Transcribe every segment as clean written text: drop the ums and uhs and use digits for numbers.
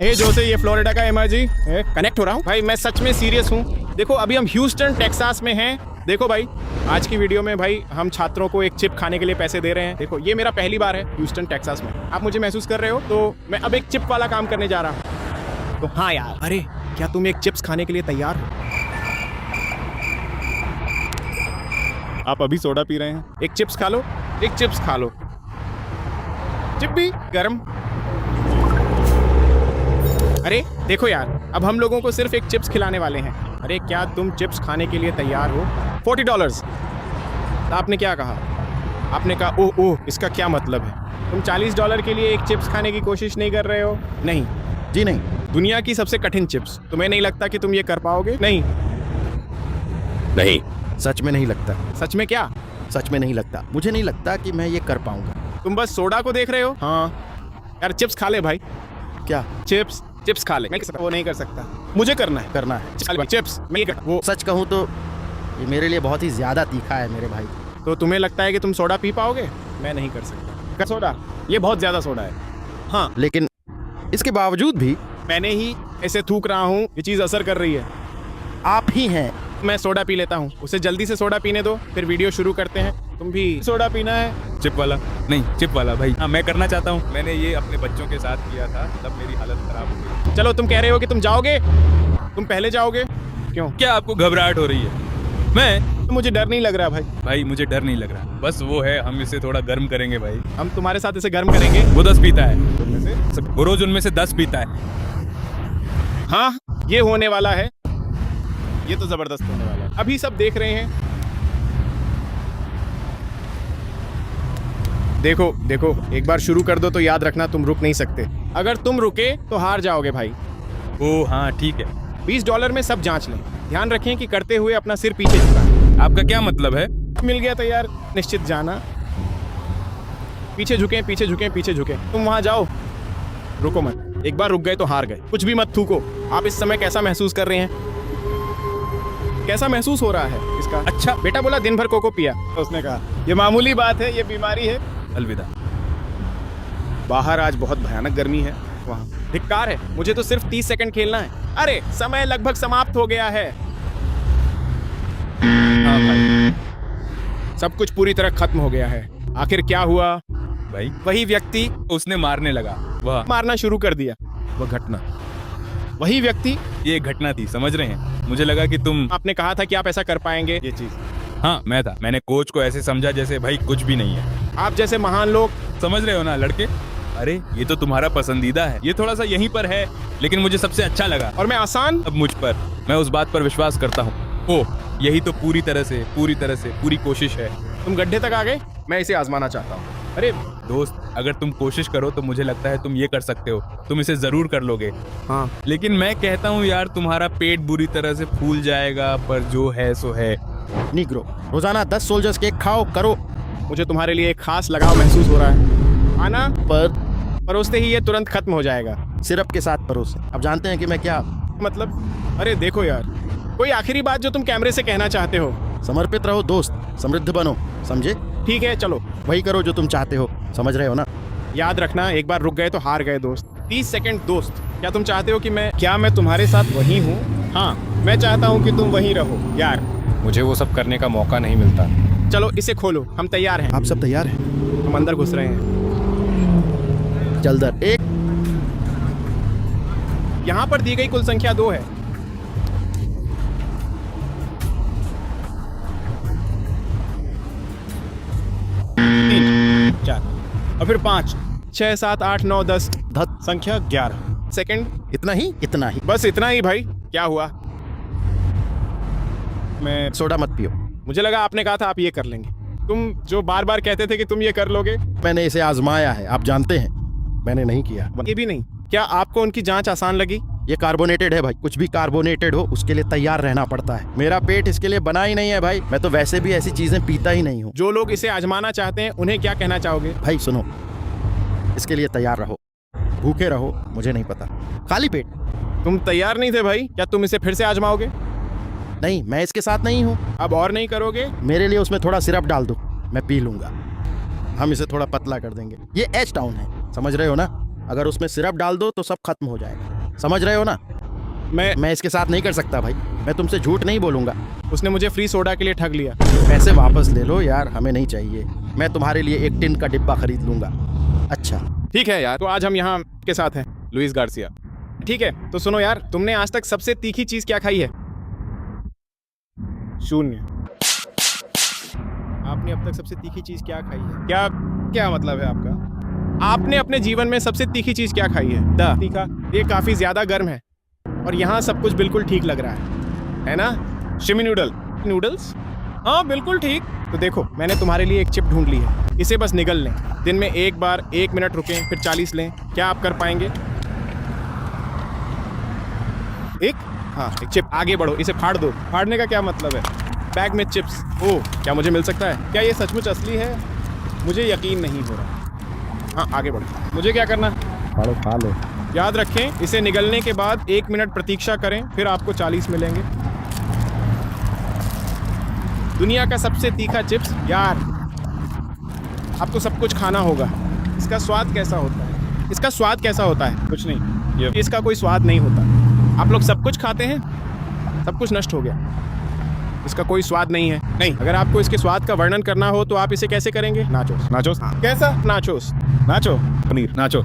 ए जोसे, ये फ्लोरिडा का emoji connect हो रहा हूँ भाई। मैं सच में सीरियस हूँ। देखो अभी हम ह्यूस्टन टेक्सास में हैं। देखो भाई, आज की वीडियो में भाई हम छात्रों को एक चिप खाने के लिए पैसे दे रहे हैं। देखो ये मेरा पहली बार है ह्यूस्टन टेक्सास में। आप मुझे महसूस कर रहे हो? तो मैं अब एक चिप वाला काम करने जा रहा हूँ। तो हाँ यार, अरे क्या तुम एक चिप्स खाने के लिए तैयार हो? आप अभी सोडा पी रहे हैं, एक चिप्स खा लो, एक चिप्स खा लो। चिप भी गरम। अरे देखो यार, अब हम लोगों को सिर्फ एक चिप्स खिलाने वाले हैं। अरे क्या तुम चिप्स खाने के लिए तैयार हो? $40। आपने क्या कहा? आपने कहा ओह ओह, इसका क्या मतलब है? तुम $40 के लिए एक चिप्स खाने की कोशिश नहीं कर रहे हो? नहीं जी नहीं। दुनिया की सबसे कठिन चिप्स, तुम्हें नहीं लगता कि तुम ये कर पाओगे? नहीं नहीं, सच में नहीं लगता। सच में क्या? सच में नहीं लगता। मुझे नहीं लगता कि मैं ये कर पाऊंगा। तुम बस सोडा को देख रहे हो? हाँ यार, चिप्स खा ले भाई। क्या? चिप्स खा ले। मैं वो नहीं कर सकता, मुझे करना है। करना है चिप्स मैं वो। सच कहूँ तो ये मेरे लिए बहुत ही ज्यादा तीखा है मेरे भाई। तो तुम्हें लगता है कि तुम सोडा पी पाओगे? मैं नहीं कर सकता। सोडा ये बहुत ज्यादा सोडा है। हाँ, लेकिन इसके बावजूद भी मैंने ही ऐसे थूक रहा हूँ, ये चीज असर कर रही है। आप ही हैं। मैं सोडा पी लेता हूँ, उसे जल्दी से सोडा पीने दो, फिर वीडियो शुरू करते हैं। तुम भी सोडा पीना है? चिप वाला नहीं, चिप वाला भाई। हाँ, मैं करना चाहता हूँ। मैंने ये अपने बच्चों के साथ किया था, तब मेरी हालत खराब हो गई। चलो, तुम कह रहे हो कि तुम जाओगे, तुम पहले जाओगे। क्यों? क्या आपको घबराहट हो रही है? मैं तो मुझे डर नहीं लग रहा भाई, मुझे डर नहीं लग रहा। बस वो है, हम इसे थोड़ा गर्म करेंगे भाई। हम तुम्हारे साथ इसे गर्म करेंगे। वो 10 पीता है, वो रोज उनमें से 10 पीता है। हाँ, ये होने वाला है, ये तो जबरदस्त होने वाला है। अभी सब देख रहे हैं। देखो देखो, एक बार शुरू कर दो तो याद रखना, तुम रुक नहीं सकते। अगर तुम रुके तो हार जाओगे भाई। ओ हाँ ठीक है। $20 में सब जांच लें। ध्यान रखें कि करते हुए अपना सिर पीछे झुकाएं। आपका क्या मतलब है? मिल गया तैयार, निश्चित जाना। पीछे झुकें, पीछे झुकें, पीछे झुकें। तुम वहां जाओ, रुको मत। एक बार रुक गए तो हार गए। कुछ भी मत थूको। आप इस समय कैसा महसूस कर रहे हैं? कैसा महसूस हो रहा है इसका? अच्छा बेटा बोला दिन भर कोको पिया, तो उसने कहा ये मामूली बात है, ये बीमारी है। अलविदा। बाहर आज बहुत भयानक गर्मी है। वहाँ धिक्कार है, मुझे तो सिर्फ 30 सेकंड खेलना है। अरे समय लगभग समाप्त हो गया है। हाँ भाई, सब कुछ पूरी तरह खत्म हो गया है। आखिर क्या हुआ भाई? वही व्यक्ति उसने मारने लगा। वह मारना शुरू कर दिया। वह घटना, वही व्यक्ति। ये घटना थी, समझ रहे हैं? मुझे लगा कि तुम आपने कहा था कि आप ऐसा कर पाएंगे ये चीज। हाँ मैं था। मैंने कोच को ऐसे समझा जैसे भाई कुछ भी नहीं है। आप जैसे महान लोग, समझ रहे हो ना लड़के? अरे ये तो तुम्हारा पसंदीदा है, ये थोड़ा सा यहीं पर है, लेकिन मुझे सबसे अच्छा लगा। और मैं आसान। अब मुझ पर, मैं उस बात पर विश्वास करता हूँ। ओह, यही तो पूरी तरह से पूरी कोशिश है। तुम गड्ढे तक आ गए, मैं इसे आजमाना चाहता हूँ। अरे दोस्त, अगर तुम कोशिश करो तो मुझे लगता है तुम ये कर सकते हो। तुम इसे जरूर कर लोगे। हाँ, लेकिन मैं कहता हूँ यार, तुम्हारा पेट बुरी तरह से फूल जाएगा, पर जो है सो है। निग्रो, रोजाना 10 सोल्जर्स केक खाओ करो। मुझे तुम्हारे लिए एक खास लगाव महसूस हो रहा है। आना, पर परोसते ही ये तुरंत खत्म हो जाएगा। सिरप के साथ परोसे। अब जानते हैं कि मैं क्या मतलब? अरे देखो यार, कोई आखिरी बात जो तुम कैमरे से कहना चाहते हो? समर्पित रहो दोस्त, समृद्ध बनो, समझे? ठीक है, चलो वही करो जो तुम चाहते हो, समझ रहे हो ना? याद रखना, एक बार रुक गए तो हार गए दोस्त। 30 सेकंड दोस्त। क्या तुम चाहते हो कि मैं तुम्हारे साथ वही हूँ? हाँ, मैं चाहता हूँ कि तुम वहीं रहो। यार, मुझे वो सब करने का मौका नहीं मिलता। चलो इसे खोलो, हम तैयार हैं। आप सब तैयार हैं? हम अंदर घुस रहे हैं। जल्दर एक। यहाँ पर दी गई कुल संख्या 2 है। 3, 4 और फिर 5, 6, 7, 8, 9, 10, धत संख्या 11 सेकंड। इतना ही? इतना ही? बस इतना ही भाई। क्या हुआ? मैं सोडा मत पियो। मुझे लगा आपने कहा था आप ये कर लेंगे। तुम जो बार बार कहते थे कि तुम ये कर लोगे। मैंने इसे आजमाया है, आप जानते हैं। मैंने नहीं किया। ये भी नहीं। क्या आपको उनकी जांच आसान लगी? ये कार्बोनेटेड है भाई। कुछ भी कार्बोनेटेड हो उसके लिए तैयार रहना पड़ता है। मेरा पेट इसके लिए बना ही नहीं है भाई। मैं तो वैसे भी ऐसी चीजें पीता ही नहीं हूँ। जो लोग इसे आजमाना चाहते हैं उन्हें क्या कहना चाहोगे? भाई सुनो, इसके लिए तैयार रहो, भूखे रहो, मुझे नहीं पता, खाली पेट। तुम तैयार नहीं थे भाई? क्या तुम इसे फिर से आजमाओगे? नहीं, मैं इसके साथ नहीं हूँ। अब और नहीं करोगे? मेरे लिए उसमें थोड़ा सिरप डाल दो, मैं पी लूंगा। हम इसे थोड़ा पतला कर देंगे। ये एच टाउन है, समझ रहे हो ना? अगर उसमें सिरप डाल दो तो सब खत्म हो जाएगा, समझ रहे हो ना? मैं इसके साथ नहीं कर सकता भाई, मैं तुमसे झूठ नहीं बोलूंगा। उसने मुझे फ्री सोडा के लिए ठग लिया। पैसे वापस ले लो यार, हमें नहीं चाहिए। मैं तुम्हारे लिए एक टिन का डिब्बा खरीद लूंगा। अच्छा ठीक है यार, तो आज हम यहाँ के साथ हैं, लुइस गार्सिया। ठीक है, तो सुनो यार, तुमने आज तक सबसे तीखी चीज क्या खाई है? 0। आपने अब तक सबसे तीखी चीज क्या खाई है? क्या मतलब है आपका? आपने अपने जीवन में सबसे तीखी चीज क्या खाई है? तीखा? ये काफी ज्यादा गर्म है और यहाँ सब कुछ बिल्कुल ठीक लग रहा है ना? शिमी नूडल्स? हाँ बिल्कुल ठीक। तो देखो, मैंने तुम्हारे लिए एक चिप ढूंढ ली है, इसे बस निगल लें। दिन में एक बार 1 मिनट रुकें, फिर 40 लें। क्या आप कर पाएंगे? एक चिप। आगे बढ़ो, इसे फाड़ दो। फाड़ने का क्या मतलब है? बैग में चिप्स। ओह, क्या मुझे मिल सकता है? क्या ये सचमुच असली है? मुझे यकीन नहीं हो रहा। हाँ आगे बढ़ो। मुझे क्या करना? खा लो। याद रखें, इसे निगलने के बाद 1 मिनट प्रतीक्षा करें, फिर आपको 40 मिलेंगे। दुनिया का सबसे तीखा चिप्स। यार आपको सब कुछ खाना होगा। इसका स्वाद कैसा होता है? इसका स्वाद कैसा होता है? कुछ नहीं, इसका कोई स्वाद नहीं होता। आप लोग सब कुछ खाते हैं, सब कुछ नष्ट हो गया, इसका कोई स्वाद नहीं है। नहीं, अगर आपको इसके स्वाद का वर्णन करना हो तो आप इसे कैसे करेंगे? नाचोस। हाँ। कैसा? नाचोस। नाचो पनीर। नाचो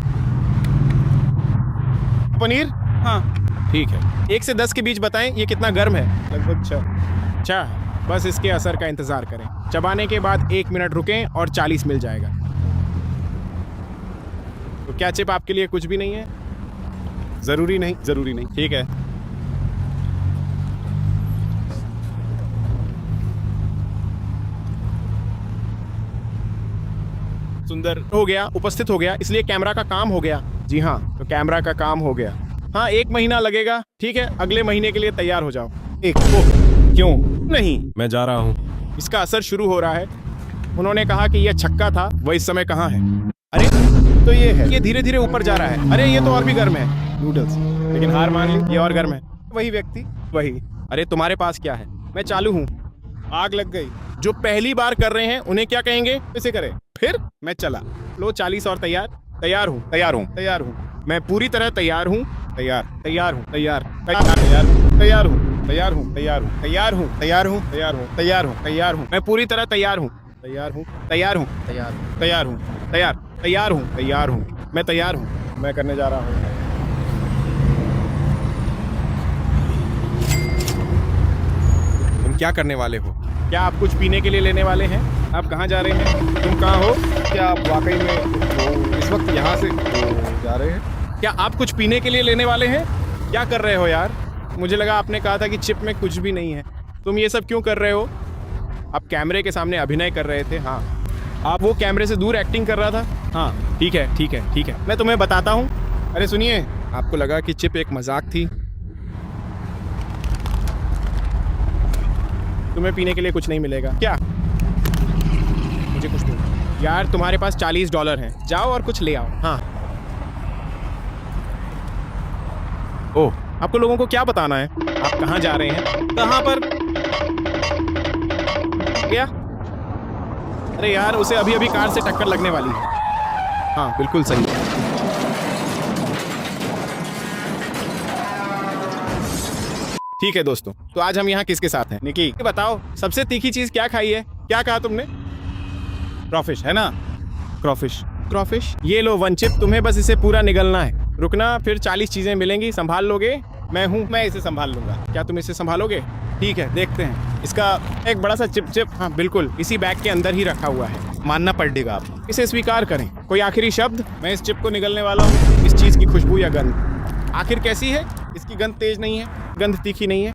पनीर। हाँ ठीक है। 1 से 10 के बीच बताएं ये कितना गर्म है? लगभग 6। अच्छा, बस इसके असर का इंतजार करें। चबाने के बाद 1 मिनट रुकें और 40 मिल जाएगा। तो क्या चिप आपके लिए कुछ भी नहीं है? जरूरी नहीं। ठीक है। सुंदर हो गया, उपस्थित हो गया, इसलिए कैमरा का काम हो गया। जी हाँ, तो कैमरा का काम हो गया। हाँ 1 महीना लगेगा। ठीक है, अगले महीने के लिए तैयार हो जाओ। क्यों नहीं? मैं जा रहा हूँ। इसका असर शुरू हो रहा है। उन्होंने कहा कि यह छक्का था, वो इस समय कहाँ है? अरे तो ये है, ये धीरे धीरे ऊपर जा रहा है। अरे ये तो और भी गर्म है। नूडल्स। लेकिन हार मान ली, ये और गर्म है। वही व्यक्ति, वही। अरे तुम्हारे पास क्या है? मैं चालू हूँ। आग लग गई। जो पहली बार कर रहे हैं उन्हें क्या कहेंगे? इसे करें। फिर मैं चला। लो 40 और तैयार हूँ। मैं पूरी तरह तैयार हूँ। तैयार हूँ। मैं पूरी तरह तैयार हूँ। मैं तैयार हूँ। मैं करने जा रहा हूँ। तुम क्या करने वाले हो? क्या आप कुछ पीने के लिए लेने वाले हैं? आप कहाँ जा रहे हैं? तुम कहाँ हो? क्या आप वाकई में इस वक्त यहाँ से जा रहे हैं? क्या आप कुछ पीने के लिए लेने वाले हैं? क्या कर रहे हो यार? मुझे लगा आपने कहा था कि चिप में कुछ भी नहीं है। तुम ये सब क्यों कर रहे हो? आप कैमरे के सामने अभिनय कर रहे थे। हाँ, आप वो कैमरे से दूर एक्टिंग कर रहा था। हाँ ठीक है, मैं तुम्हें बताता हूँ। अरे सुनिए, आपको लगा कि चिप एक मजाक थी। तुम्हें पीने के लिए कुछ नहीं मिलेगा। क्या? मुझे कुछ नहीं। यार तुम्हारे पास $40 हैं, जाओ और कुछ ले आओ। हाँ। ओह, आपको लोगों को क्या बताना है? आप कहाँ जा रहे हैं? कहाँ पर? क्या? अरे यार, उसे अभी अभी कार से टक्कर लगने वाली है। हाँ बिल्कुल सही। ठीक है दोस्तों, तो आज हम यहाँ किसके साथ हैं? निकी, बताओ सबसे तीखी चीज क्या खाई है? क्या कहा तुमने? क्रॉफिश है ना? क्रॉफिश। ये लो 1 चिप, तुम्हें बस इसे पूरा निगलना है। रुकना, फिर 40 चीजें मिलेंगी। संभाल लोगे? मैं इसे संभाल लूंगा। क्या तुम इसे संभालोगे? ठीक है, देखते हैं। इसका एक बड़ा सा चिप। हाँ बिल्कुल, इसी बैग के अंदर ही रखा हुआ है। मानना पड़ेगा आप। इसे स्वीकार करें। कोई आखिरी शब्द? मैं इस चिप को निगलने वाला हूँ। इस चीज की खुशबू या गंध आखिर कैसी है? इसकी गंध तेज नहीं है, गंध तीखी नहीं है।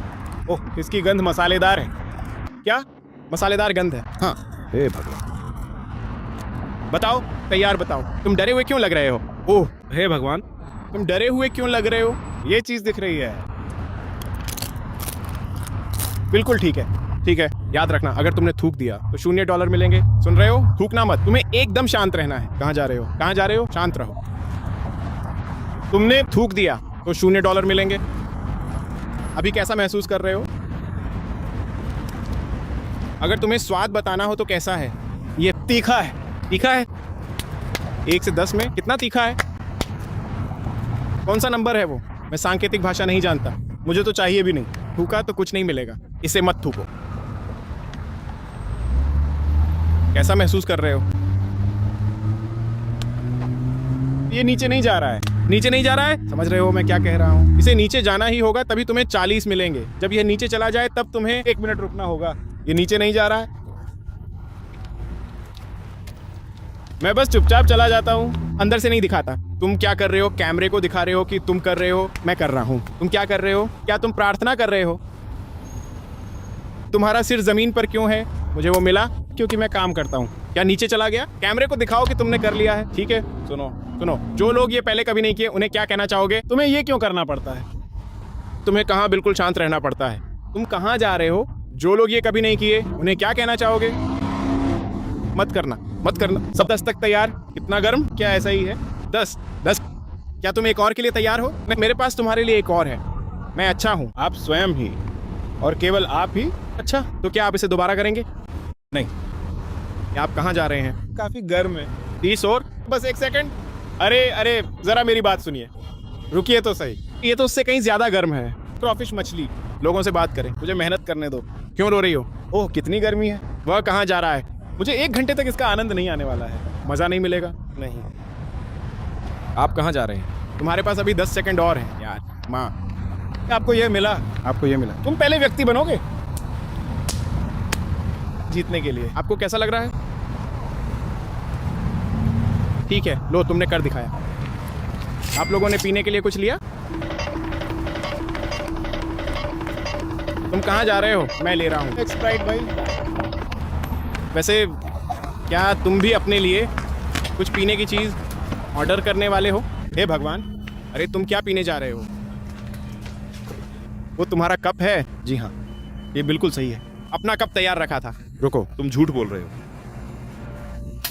ओह, इसकी गंध मसालेदार है। क्या? मसालेदार गंध है। हाँ। हे भगवान, बताओ, तैयार बताओ, तुम डरे हुए क्यों लग रहे हो? ओह हे भगवान, तुम डरे हुए क्यों लग रहे हो? ये चीज दिख रही है। बिल्कुल ठीक है, याद रखना, अगर तुमने थूक दिया तो $0 मिलेंगे। सुन रहे हो? थूकना मत, तुम्हें एकदम शांत रहना है। कहाँ जा रहे हो? शांत रहो। तुमने थूक दिया तो $0 मिलेंगे। अभी कैसा महसूस कर रहे हो? अगर तुम्हें स्वाद बताना हो तो कैसा है? ये तीखा है। 1 से 10 में कितना तीखा है? कौन सा नंबर है वो? मैं सांकेतिक भाषा नहीं जानता, मुझे तो चाहिए भी नहीं। थूका तो कुछ नहीं मिलेगा, इसे मत थूको। कैसा महसूस कर रहे हो? ये नीचे नहीं जा रहा है, नीचे नहीं जा रहा है, समझ रहे हो मैं क्या कह रहा हूँ? इसे नीचे जाना ही होगा, तभी तुम्हें 40 मिलेंगे। जब ये नीचे चला जाए तब तुम्हें 1 मिनट रुकना होगा। ये नीचे नहीं जा रहा है, मैं बस चुपचाप चला जाता हूँ, अंदर से नहीं दिखाता। तुम क्या कर रहे हो? कैमरे को दिखा रहे हो कि तुम कर रहे हो? मैं कर रहा हूँ। तुम क्या कर रहे हो? क्या तुम प्रार्थना कर रहे हो? तुम्हारा सिर जमीन पर क्यों है? मुझे वो मिला क्योंकि मैं काम करता हूँ। क्या नीचे चला गया? कैमरे को दिखाओ कि तुमने कर लिया है, ठीक है? सुनो सुनो, जो लोग ये पहले कभी नहीं किए उन्हें क्या कहना चाहोगे? तुम्हें ये क्यों करना पड़ता है? तुम्हें कहाँ बिल्कुल शांत रहना पड़ता है? तुम कहाँ जा रहे हो? जो लोग ये कभी नहीं किए उन्हें क्या कहना चाहोगे? मत करना, मत करना। सब 10 तक तैयार? कितना गर्म? क्या ऐसा ही है? 10 10। क्या तुम एक और के लिए तैयार हो? मेरे पास तुम्हारे लिए एक और है। मैं अच्छा हूँ, आप स्वयं ही, और केवल आप ही। अच्छा, तो क्या आप इसे दोबारा करेंगे? नहीं। आप कहाँ जा रहे हैं? काफी गर्म है। 30 और? बस 1 सेकंड। अरे अरे, जरा मेरी बात सुनिए, रुकिए तो सही। ये तो उससे कहीं ज्यादा गर्म है। क्रॉफिश मछली। लोगों से बात करें, मुझे मेहनत करने दो। क्यों रो रही हो? ओह, कितनी गर्मी है। वह कहाँ जा रहा है? मुझे 1 घंटे तक इसका आनंद नहीं आने वाला है। मजा नहीं मिलेगा। नहीं। आप कहाँ जा रहे हैं? तुम्हारे पास अभी 10 सेकंड और हैं यार। माँ, आपको ये मिला, आपको ये मिला। तुम पहले व्यक्ति बनोगे जीतने के लिए। आपको कैसा लग रहा है? ठीक है, लो, तुमने कर दिखाया। आप लोगों ने पीने के लिए कुछ लिया? तुम कहाँ जा रहे हो? मैं ले रहा हूँ स्प्राइट भाई। वैसे क्या तुम भी अपने लिए कुछ पीने की चीज ऑर्डर करने वाले हो? हे भगवान, अरे तुम क्या पीने जा रहे हो? वो तुम्हारा कप है? जी हाँ, ये बिल्कुल सही है। अपना कप तैयार रखा था। रुको, तुम झूठ बोल रहे हो।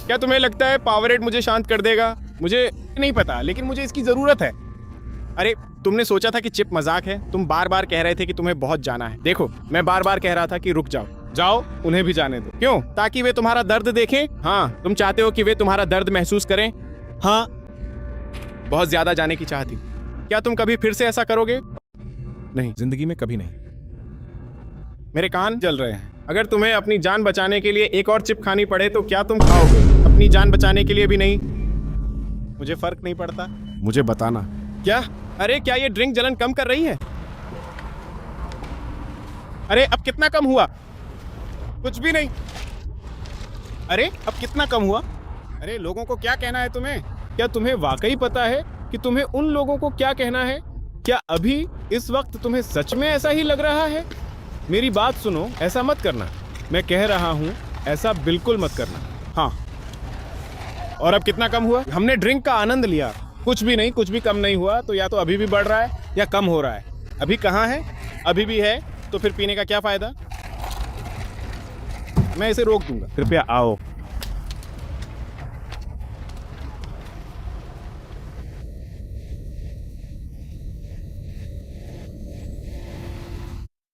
क्या तुम्हें लगता है पावरेट मुझे शांत कर देगा? मुझे नहीं पता, लेकिन मुझे इसकी जरूरत है। अरे, तुमने सोचा था कि चिप मजाक है? तुम बार बार कह रहे थे कि तुम्हें बहुत जाना है। देखो, मैं बार बार कह रहा था कि रुक जाओ। जाओ, उन्हें भी जाने दो। क्यों? ताकि वे तुम्हारा दर्द देखें? हाँ, तुम चाहते हो कि वे तुम्हारा दर्द महसूस करें? हाँ, बहुत ज्यादा जाने की चाह थी। क्या तुम कभी फिर से ऐसा करोगे? नहीं, जिंदगी में कभी नहीं। मेरे कान जल रहे हैं। अगर तुम्हें अपनी जान बचाने के लिए एक और चिप खानी पड़े तो क्या तुम खाओगे? अपनी जान बचाने के लिए भी नहीं? मुझे फर्क नहीं पड़ता। मुझे बताना। क्या? अरे, क्या ये ड्रिंक जलन कम कर रही है? अरे, अब कितना कम हुआ? कुछ भी नहीं। अरे, अब कितना कम हुआ? अरे, लोगों को क्या कहना है तुम्हें? क्या तुम्हें वाकई पता है कि तुम्हें उन लोगों को क्या कहना है? क्या अभी इस वक्त तुम्हें सच में ऐसा ही लग रहा है? मेरी बात सुनो, ऐसा मत करना। मैं कह रहा हूँ, ऐसा बिल्कुल मत करना। हाँ। और अब कितना कम हुआ? हमने ड्रिंक का आनंद लिया, कुछ भी नहीं, कुछ भी कम नहीं हुआ। तो या तो अभी भी बढ़ रहा है या कम हो रहा है। अभी कहाँ है? अभी भी है, तो फिर पीने का क्या फायदा? मैं इसे रोक दूंगा। कृपया आओ।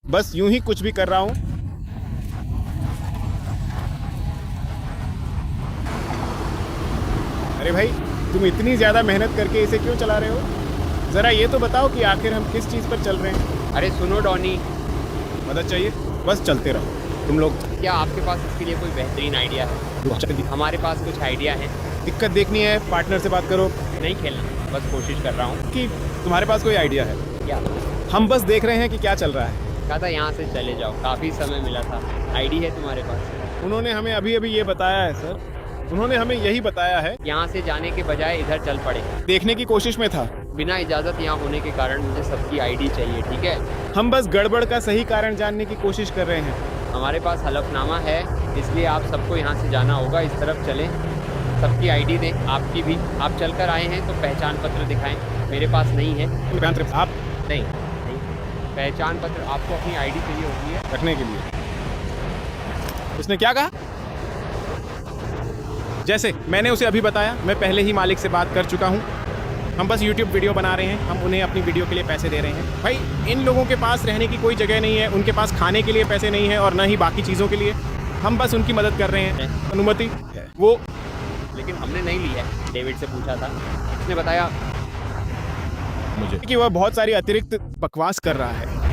बस यूं ही कुछ भी कर रहा हूं। अरे भाई, तुम इतनी ज्यादा मेहनत करके इसे क्यों चला रहे हो? जरा ये तो बताओ कि आखिर हम किस चीज पर चल रहे हैं? अरे सुनो डॉनी, मदद चाहिए? बस चलते रहो तुम लोग। क्या आपके पास इसके लिए कोई बेहतरीन आइडिया है? हमारे पास कुछ आइडिया है। दिक्कत देखनी है, पार्टनर से बात करो। नहीं खेलना, बस कोशिश कर रहा हूँ। कि तुम्हारे पास कोई आइडिया है? क्या? हम बस देख रहे हैं कि क्या चल रहा है। कहा था यहाँ से चले जाओ, काफ़ी समय मिला था। आईडी है तुम्हारे पास? उन्होंने हमें अभी अभी ये बताया है सर। उन्होंने हमें यही बताया है। यहाँ से जाने के बजाय इधर चल पड़े। देखने की कोशिश में था। बिना इजाज़त यहाँ होने के कारण मुझे सबकी आईडी चाहिए, ठीक है? हम बस गड़बड़ का सही कारण जानने की कोशिश कर रहे हैं। हमारे पास हलफनामा है, इसलिए आप सबको यहाँ से जाना होगा। इस तरफ चलें, सबकी आईडी दें, आपकी भी। आप चल कर आए हैं तो पहचान पत्र दिखाएं। मेरे पास नहीं है। आप नहीं, पहचान पत्र आपको अपनी आईडी चाहिए होती है रखने के लिए। उसने क्या कहा? जैसे मैंने उसे अभी बताया, मैं पहले ही मालिक से बात कर चुका हूँ। हम बस YouTube वीडियो बना रहे हैं, हम उन्हें अपनी वीडियो के लिए पैसे दे रहे हैं। भाई, इन लोगों के पास रहने की कोई जगह नहीं है, उनके पास खाने के लिए पैसे नहीं है और न ही बाकी चीज़ों के लिए। हम बस उनकी मदद कर रहे हैं। अनुमति वो, लेकिन हमने नहीं ली है। डेविड से पूछा था, उसने बताया मुझे। कि वह बहुत सारी अतिरिक्त बकवास कर रहा है।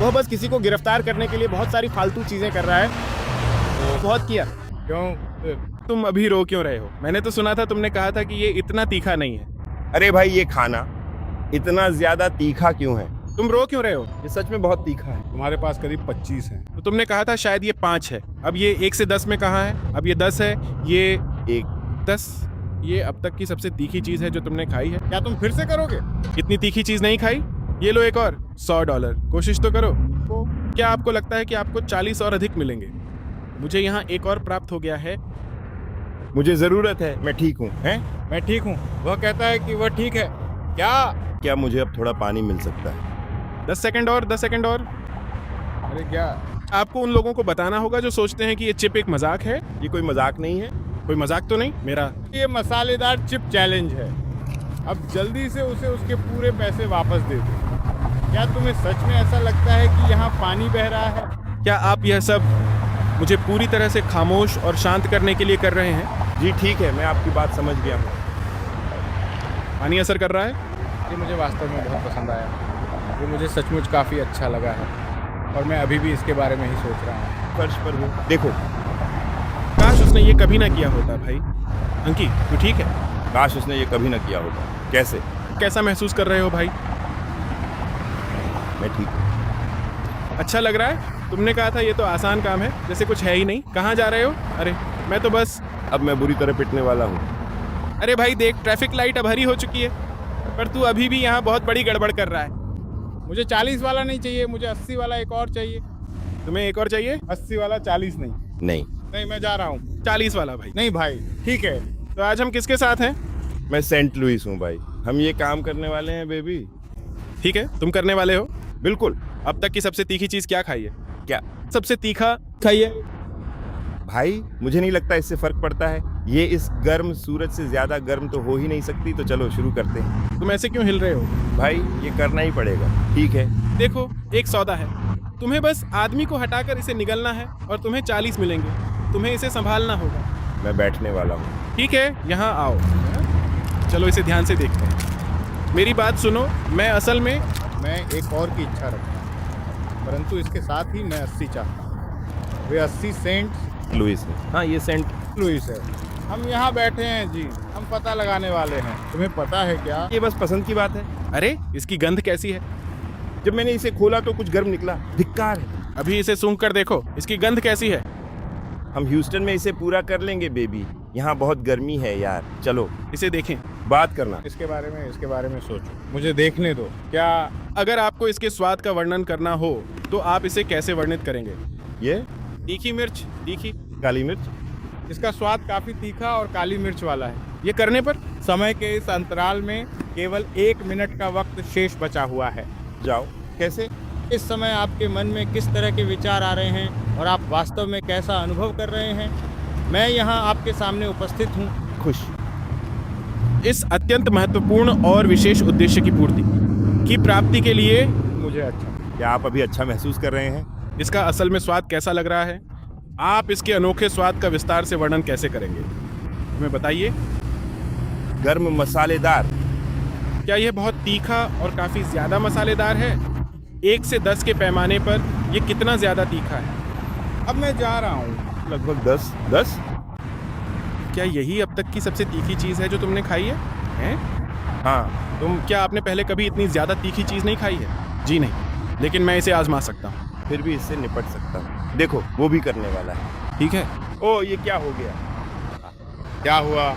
वह बस किसी को गिरफ्तार करने के लिए बहुत सारी फालतू चीजें कर रहा है। तो बहुत किया। क्यों तुम अभी रो क्यों रहे हो? मैंने तो सुना था तुमने कहा था कि ये इतना तीखा नहीं है। अरे भाई ये खाना इतना ज्यादा तीखा क्यों है? तुम रो क्यों रहे हो? ये सच में बहुत तीखा है। तुम्हारे पास करीब 25 हैं। तो तुमने कहा था शायद ये 5 है। अब ये 1 से 10 में कहाँ है? अब ये 10 है, ये एक 10। ये अब तक की सबसे तीखी चीज है जो तुमने खाई है। क्या तुम फिर से करोगे? इतनी तीखी चीज नहीं खाई। ये लो एक और $100। कोशिश तो करो। क्या आपको लगता है कि आपको 40 और अधिक मिलेंगे? मुझे यहाँ एक और प्राप्त हो गया है। मुझे जरूरत है, मैं ठीक हूँ। हैं? मैं ठीक हूँ। वह कहता है कि वह ठीक है। क्या मुझे अब थोड़ा पानी मिल सकता है? 10 सेकंड और 10 सेकंड और। अरे क्या? आपको उन लोगों को बताना होगा जो सोचते हैं कि ये चिप एक मजाक है। ये कोई मजाक नहीं है। कोई मजाक तो नहीं मेरा। ये मसालेदार चिप चैलेंज है। अब जल्दी से उसे उसके पूरे पैसे वापस दे दो। क्या तुम्हें सच में ऐसा लगता है कि यहाँ पानी बह रहा है? क्या आप यह सब मुझे पूरी तरह से खामोश और शांत करने के लिए कर रहे हैं? जी ठीक है, मैं आपकी बात समझ गया हूँ। पानी असर कर रहा है? ये मुझे वास्तव में बहुत पसंद आया। ये मुझे सचमुच काफ़ी अच्छा लगा है और मैं अभी भी इसके बारे में ही सोच रहा हूँ। फर्श पर हूँ, देखो। काश उसने ये कभी ना किया होता भाई। अंकी तू ठीक है? काश उसने ये कभी ना किया होता। कैसे? कैसा महसूस कर रहे हो भाई? मैं ठीक हूँ। अच्छा लग रहा है? तुमने कहा था ये तो आसान काम है, जैसे कुछ है ही नहीं। कहाँ जा रहे हो? अरे मैं तो बस। अब मैं बुरी तरह पिटने वाला हूँ। अरे भाई देख, ट्रैफिक लाइट अब हरी हो चुकी है, पर तू अभी भी यहाँ बहुत बड़ी गड़बड़ कर रहा है। मुझे 40 वाला नहीं चाहिए, मुझे 80 वाला एक और चाहिए। तुम्हें एक और चाहिए? 80 वाला, 40 नहीं। नहीं, नहीं, मैं जा रहा हूँ। 40 वाला भाई। नहीं भाई, ठीक है। तो आज हम किसके साथ हैं? मैं सेंट लुइस हूँ भाई। हम ये काम करने वाले हैं बेबी। ठीक है, तुम करने वाले हो। बिल्कुल। अब तक की सबसे तीखी चीज क्या खाई है? क्या? सबसे तीखा खाई है? भाई मुझे नहीं लगता इससे फर्क पड़ता है। ये इस गर्म सूरज से ज्यादा गर्म तो हो ही नहीं सकती। तो चलो शुरू करते हैं। तुम ऐसे क्यों हिल रहे हो? भाई ये करना ही पड़ेगा। ठीक है। देखो, एक सौदा है। तुम्हें बस आदमी को हटाकर इसे निगलना है और तुम्हें 40 मिलेंगे। तुम्हें इसे संभालना होगा। मैं बैठने वाला हूँ। ठीक है, यहाँ आओ। चलो इसे ध्यान से देखते हैं। मेरी बात सुनो, मैं असल में मैं एक और की इच्छा रखता हूँ, परंतु इसके साथ ही मैं 80 चाहता हूँ। वे 80 सेंट लुइस है। हाँ ये सेंट लुइस है। हम यहाँ बैठे हैं जी, हम पता लगाने वाले हैं। तुम्हें पता है क्या? ये बस पसंद की बात है। अरे इसकी गंध कैसी है? जब मैंने इसे खोला तो कुछ गर्म निकला। धिक्कार है। अभी इसे सूंघ कर देखो, इसकी गंध कैसी है? हम ह्यूस्टन में इसे पूरा कर लेंगे बेबी। यहाँ बहुत गर्मी है यार। चलो इसे देखें। बात करना। इसके बारे में सोचो, मुझे देखने दो। क्या अगर आपको इसके स्वाद का वर्णन करना हो तो आप इसे कैसे वर्णित करेंगे? ये तीखी मिर्च, तीखी। काली मिर्च। इसका स्वाद काफी तीखा और काली मिर्च वाला है। ये करने पर समय के इस अंतराल में केवल 1 मिनट का वक्त शेष बचा हुआ है। जाओ। कैसे? इस समय आपके मन में किस तरह के विचार आ रहे हैं और आप वास्तव में कैसा अनुभव कर रहे हैं? मैं यहाँ आपके सामने उपस्थित हूँ। खुश। इस अत्यंत महत्वपूर्ण और विशेष उद्देश्य की पूर्ति की प्राप्ति के लिए मुझे अच्छा। क्या आप अभी अच्छा महसूस कर रहे हैं? इसका असल में स्वाद कैसा लग रहा है? आप इसके अनोखे स्वाद का विस्तार से वर्णन कैसे करेंगे? हमें बताइए। गर्म मसालेदार। क्या यह बहुत तीखा और काफी ज्यादा मसालेदार है? 1 से 10 के पैमाने पर यह कितना ज्यादा तीखा है? अब मैं जा रहा हूँ। लगभग 10। क्या यही अब तक की सबसे तीखी चीज है जो तुमने खाई है? हैं? हाँ। क्या आपने पहले कभी इतनी ज्यादा तीखी चीज नहीं खाई है? जी नहीं, लेकिन मैं इसे आजमा सकता हूँ। फिर भी इससे निपट सकता हूँ। देखो वो भी करने वाला है। ठीक है। ओ ये क्या हो गया? क्या हुआ?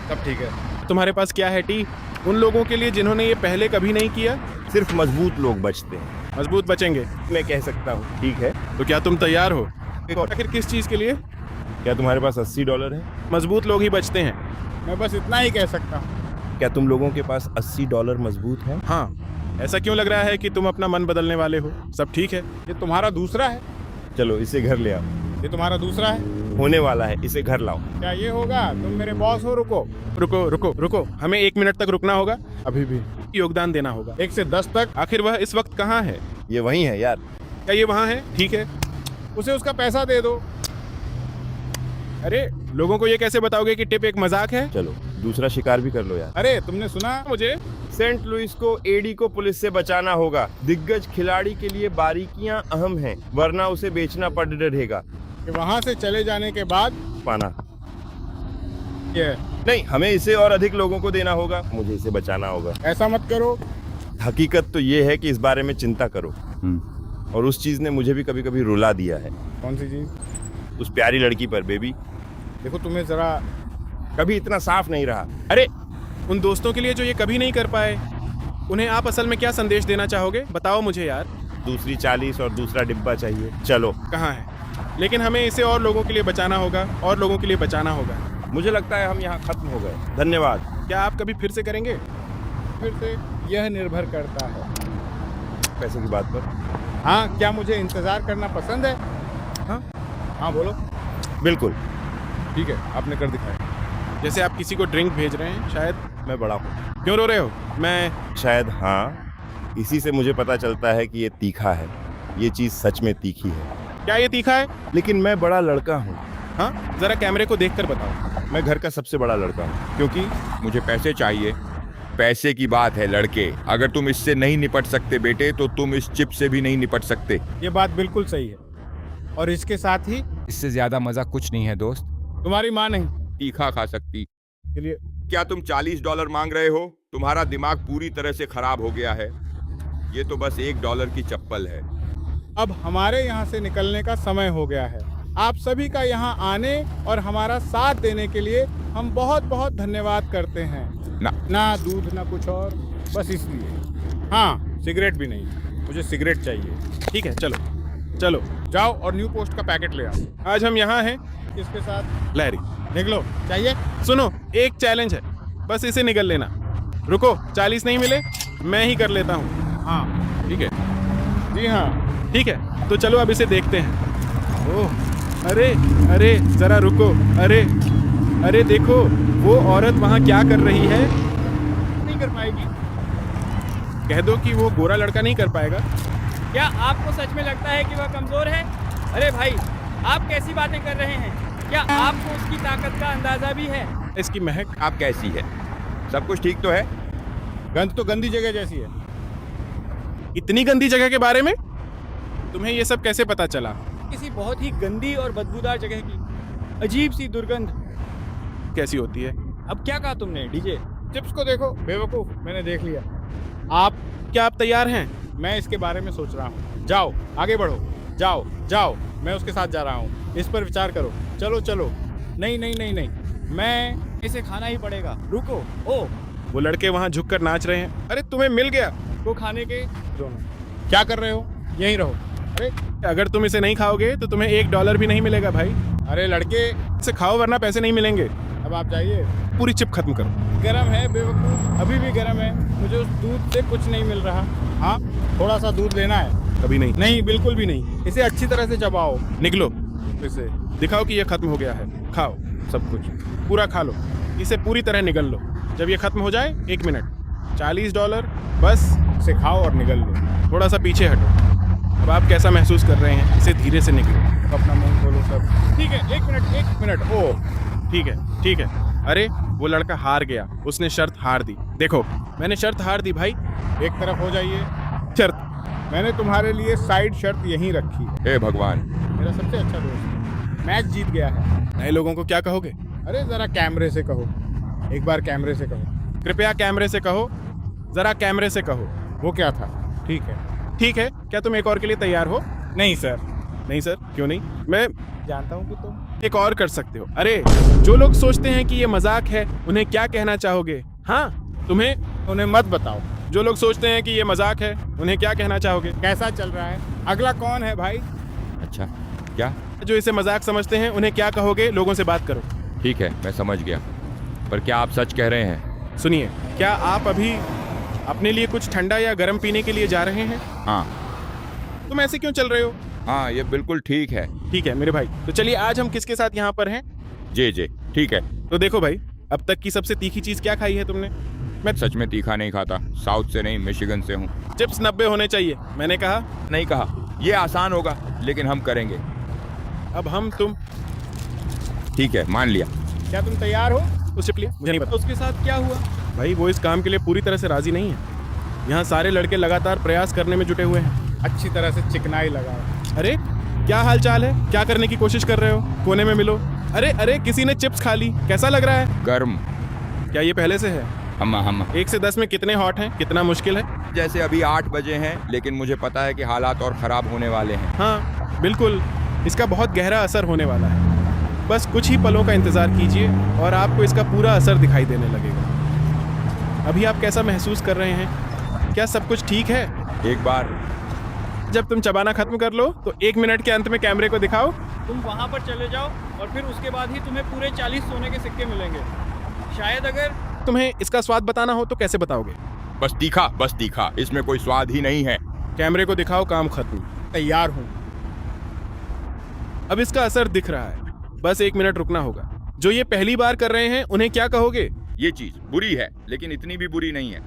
सब ठीक है। तुम्हारे पास क्या है टी? उन लोगों के लिए जिन्होंने ये पहले कभी नहीं किया। सिर्फ मजबूत लोग बचते हैं। मजबूत बचेंगे। मैं कह सकता हूँ। ठीक है। तो क्या तुम तैयार हो? एक और। आखिर किस चीज के लिए? क्या तुम्हारे पास $80 है? मजबूत लोग ही बचते हैं। मैं बस इतना ही कह सकता हूँ। क्या तुम लोगों के पास $80 मजबूत है? हाँ। ऐसा क्यों लग रहा है कि तुम अपना मन बदलने वाले हो? सब ठीक है? ये तुम्हारा दूसरा है? चलो इसे घर ले आओ। ये तुम्हारा दूसरा है? होने वाला है। इसे घर लाओ। क्या ये होगा? तुम मेरे बॉस हो। रुको। रुको रुको रुको, हमें 1 मिनट तक रुकना होगा। अभी भी योगदान देना होगा। 1 से 10 तक। आखिर वह इस वक्त कहाँ है? ये वही है यार। क्या ये वहाँ है? ठीक है। उसे उसका पैसा दे दो। अरे लोगों को ये कैसे बताओगे कि टिप एक मजाक है? चलो दूसरा शिकार भी कर लो यार। अरे तुमने सुना? मुझे सेंट लुइस को एडी को पुलिस से बचाना होगा। दिग्गज खिलाड़ी के लिए बारीकियां अहम हैं, वरना उसे बेचना पड़ रहेगा। कि वहां से चले जाने के बाद पाना ये नहीं, हमें इसे और अधिक लोगों को देना होगा। मुझे इसे बचाना होगा। ऐसा मत करो। हकीकत तो ये है कि इस बारे में चिंता करो। और उस चीज ने मुझे भी कभी कभी रुला दिया है। कौन सी चीज? उस प्यारी लड़की पर बेबी। देखो तुम्हें जरा कभी इतना साफ नहीं रहा। अरे उन दोस्तों के लिए जो ये कभी नहीं कर पाए, उन्हें आप असल में क्या संदेश देना चाहोगे? बताओ मुझे यार। दूसरी 40 और दूसरा डिब्बा चाहिए। चलो। कहाँ है? लेकिन हमें इसे और लोगों के लिए बचाना होगा, और लोगों के लिए बचाना होगा। मुझे लगता है हम यहाँ खत्म हो गए। धन्यवाद। क्या आप कभी फिर से करेंगे? फिर से यह निर्भर करता है। पैसे की बात पर। हाँ, क्या मुझे इंतजार करना पसंद है? हाँ बोलो। बिल्कुल। ठीक है, आपने कर दिखाया। जैसे आप किसी को ड्रिंक भेज रहे हैं शायद। मैं बड़ा हूँ। क्यों रो रहे हो? मैं शायद हाँ। इसी से मुझे पता चलता है कि ये तीखा है। ये चीज सच में तीखी है। क्या ये तीखा है? लेकिन मैं बड़ा लड़का हूँ। हाँ, जरा कैमरे को देखकर बताओ। मैं घर का सबसे बड़ा लड़का हूँ। क्योंकि मुझे पैसे चाहिए। पैसे की बात है लड़के। अगर तुम इससे नहीं निपट सकते बेटे, तो तुम इस चिप से भी नहीं निपट सकते। ये बात बिल्कुल सही है। और इसके साथ ही इससे ज्यादा मजा कुछ नहीं है दोस्त। तुम्हारी माँ नहीं तीखा खा सकती। के लिए क्या तुम $40 मांग रहे हो? तुम्हारा दिमाग पूरी तरह से खराब हो गया है। ये तो बस $1 की चप्पल है। अब हमारे यहाँ से निकलने का समय हो गया है। आप सभी का यहाँ आने और हमारा साथ देने के लिए हम बहुत बहुत धन्यवाद करते हैं। ना दूध ना कुछ और, बस इसलिए। हाँ, सिगरेट भी नहीं, मुझे सिगरेट चाहिए। ठीक है, चलो चलो जाओ और न्यू पोस्ट का पैकेट ले आओ। आज हम यहाँ हैं। इसके साथ लहरी, निकलो। चाहिए? सुनो, एक चैलेंज है, बस इसे निगल लेना। रुको, 40 नहीं मिले, मैं ही कर लेता हूँ। हाँ ठीक है? जी हाँ। ठीक है, तो चलो अब इसे देखते हैं। ओह, अरे अरे जरा रुको। अरे अरे देखो, वो औरत वहाँ क्या कर रही है। नहीं कर पाएगी। कह दो कि वो गोरा लड़का नहीं कर पाएगा। क्या आपको सच में लगता है कि वह कमजोर है? अरे भाई, आप कैसी बातें कर रहे हैं? क्या आपको उसकी ताकत का अंदाजा भी है? इसकी महक। आप कैसी है? सब कुछ ठीक तो है? गंद तो गंदी जगह जैसी है। इतनी गंदी जगह के बारे में तुम्हें ये सब कैसे पता चला? किसी बहुत ही गंदी और बदबूदार जगह की अजीब सी दुर्गंध। कैसी होती है? अब क्या कहा तुमने डीजे? चिप्स को देखो बेवकूफ, मैंने देख लिया। क्या आप तैयार हैं? मैं इसके बारे में सोच रहा हूँ। जाओ आगे बढ़ो। जाओ जाओ, मैं उसके साथ जा रहा हूँ। इस पर विचार करो। चलो चलो। नहीं नहीं नहीं नहीं, मैं इसे खाना ही पड़ेगा। रुको। ओ, वो लड़के वहाँ झुककर नाच रहे हैं। अरे तुम्हें मिल गया। को खाने के दोनों। क्या कर रहे हो? यहीं रहो। अरे अगर तुम इसे नहीं खाओगे तो तुम्हें $1 भी नहीं मिलेगा भाई। अरे लड़के, इसे खाओ वरना पैसे नहीं मिलेंगे। अब आप जाइए। पूरी चिप खत्म करो। गरम है बेवकूफ, अभी भी गरम है। मुझे उस दूध से कुछ नहीं मिल रहा। हाँ, थोड़ा सा दूध लेना है। कभी नहीं। नहीं, बिल्कुल भी नहीं। इसे अच्छी तरह से चबाओ। निकलो, इसे दिखाओ कि ये खत्म हो गया है। खाओ सब कुछ, पूरा खा लो। इसे पूरी तरह निगल लो। जब ये खत्म हो जाए, 1 मिनट, $40, बस इसे खाओ और निगल लो। थोड़ा सा पीछे हटो। अब आप कैसा महसूस कर रहे हैं? इसे धीरे से निकलो। अपना मुंह खोलो सब। ठीक है, 1 मिनट। ओ ठीक है ठीक है। अरे वो लड़का हार गया, उसने शर्त हार दी। देखो, मैंने शर्त हार दी भाई। एक तरफ हो जाइए। शर्त मैंने तुम्हारे लिए साइड शर्त यहीं रखी है। हे भगवान, मेरा सबसे अच्छा दोस्त मैच जीत गया है। नए लोगों को क्या कहोगे? अरे जरा कैमरे से कहो। एक बार कैमरे से कहो। कृपया कैमरे से कहो, जरा कैमरे से कहो। वो क्या था? ठीक है। ठीक है, क्या तुम एक और के लिए तैयार हो? नहीं सर। नहीं सर, क्यों नहीं? मैं जानता हूँ कि तुम एक और कर सकते हो। अरे जो लोग सोचते हैं कि ये मजाक है, उन्हें क्या कहना चाहोगे? हाँ, तुम्हें उन्हें मत बताओ। जो लोग सोचते हैं कि ये मजाक है, उन्हें क्या कहना चाहोगे? कैसा चल रहा है? अगला कौन है भाई? अच्छा क्या? जो इसे मजाक समझते हैं, उन्हें क्या कहोगे? लोगों से बात करो। ठीक है, मैं समझ गया। पर क्या आप सच कह रहे हैं? सुनिए, क्या आप अभी अपने लिए कुछ ठंडा या गर्म पीने के लिए जा रहे हैं? हाँ तुम ऐसे क्यों चल रहे हो? हाँ, ये बिल्कुल ठीक है। ठीक है मेरे भाई, तो चलिए आज हम किसके साथ यहाँ पर हैं? जे ठीक है। तो देखो भाई, अब तक की सबसे तीखी चीज क्या खाई है तुमने? मैं सच में तीखा नहीं खाता। साउथ से नहीं, मिशिगन से हूँ। चिप्स 90 होने चाहिए, मैंने कहा। नहीं कहा। ये आसान होगा, लेकिन हम करेंगे। अब हम तुम ठीक है, मान लिया। क्या तुम तैयार हो? उस चिप लिए मुझे नहीं पता। उसके साथ क्या हुआ? भाई वो इस काम के लिए पूरी तरह से राजी नहीं है। यहाँ सारे लड़के लगातार प्रयास करने में जुटे हुए हैं। अच्छी तरह से चिकनाई लगाओ। अरे क्या हाल चाल है? क्या करने की कोशिश कर रहे हो? कोने में मिलो। अरे अरे किसी ने चिप्स खा ली, कैसा लग रहा है? गर्म। क्या ये पहले से है? हम 1 से 10 में कितने हॉट हैं? कितना मुश्किल है? जैसे अभी 8 बजे हैं, लेकिन मुझे पता है कि हालात और खराब होने वाले हैं। हाँ बिल्कुल, इसका बहुत गहरा असर होने वाला है। बस कुछ ही पलों का इंतजार कीजिए और आपको इसका पूरा असर दिखाई देने लगेगा। अभी आप कैसा महसूस कर रहे हैं? क्या सब कुछ ठीक है? एक बार जब तुम चबाना खत्म कर लो तो 1 मिनट के अंत में कैमरे को दिखाओ। तुम वहाँ पर चले जाओ और फिर उसके बाद ही तुम्हें पूरे 40 सोने के सिक्के मिलेंगे। शायद अगर तुम्हें इसका स्वाद बताना हो तो कैसे बताओगे? बस तीखा, इसमें कोई स्वाद ही नहीं है। कैमरे को दिखाओ, काम खत्म। तैयार हूँ। अब इसका असर दिख रहा है, बस 1 मिनट रुकना होगा। जो ये पहली बार कर रहे हैं उन्हें क्या कहोगे? ये चीज बुरी है, लेकिन इतनी भी बुरी नहीं है।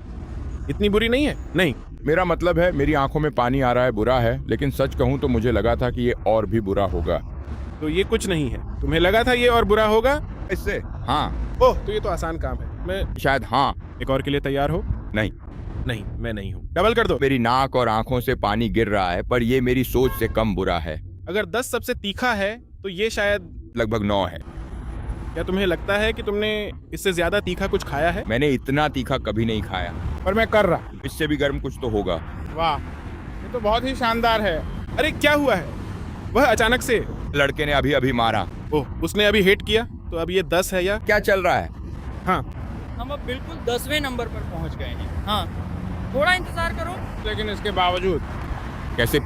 इतनी बुरी नहीं है? नहीं, मेरा मतलब है मेरी आंखों में पानी आ रहा है, बुरा है, लेकिन सच कहूं तो मुझे लगा था कि ये और भी बुरा होगा। तो ये कुछ नहीं है। तुम्हें लगा था ये और बुरा होगा? इससे हाँ। ओह, तो ये तो आसान काम है। मैं शायद हाँ। एक और के लिए तैयार हो? नहीं, नहीं, मैं नहीं हूँ। डबल कर दो। मेरी नाक और आंखों से पानी गिर रहा है, पर ये मेरी सोच से कम बुरा है। अगर 10 सबसे तीखा है तो ये शायद लगभग 9 है। क्या तुम्हें लगता है कि तुमने इससे ज्यादा तीखा कुछ खाया है? मैंने इतना तीखा कभी नहीं खाया। पर मैं कर रहा। इससे भी गर्म कुछ तो होगा। वाह, ये तो बहुत ही शानदार है। अरे क्या हुआ है? वह अचानक से लड़के ने अभी अभी मारा। ओह, उसने अभी हिट किया। तो अब ये 10 है या? क्या चल रहा है? हाँ, हम अब बिल्कुल 10वें नंबर पर पहुँच गए हैं। हाँ, थोड़ा इंतजार करो। लेकिन इसके बावजूद कैसे?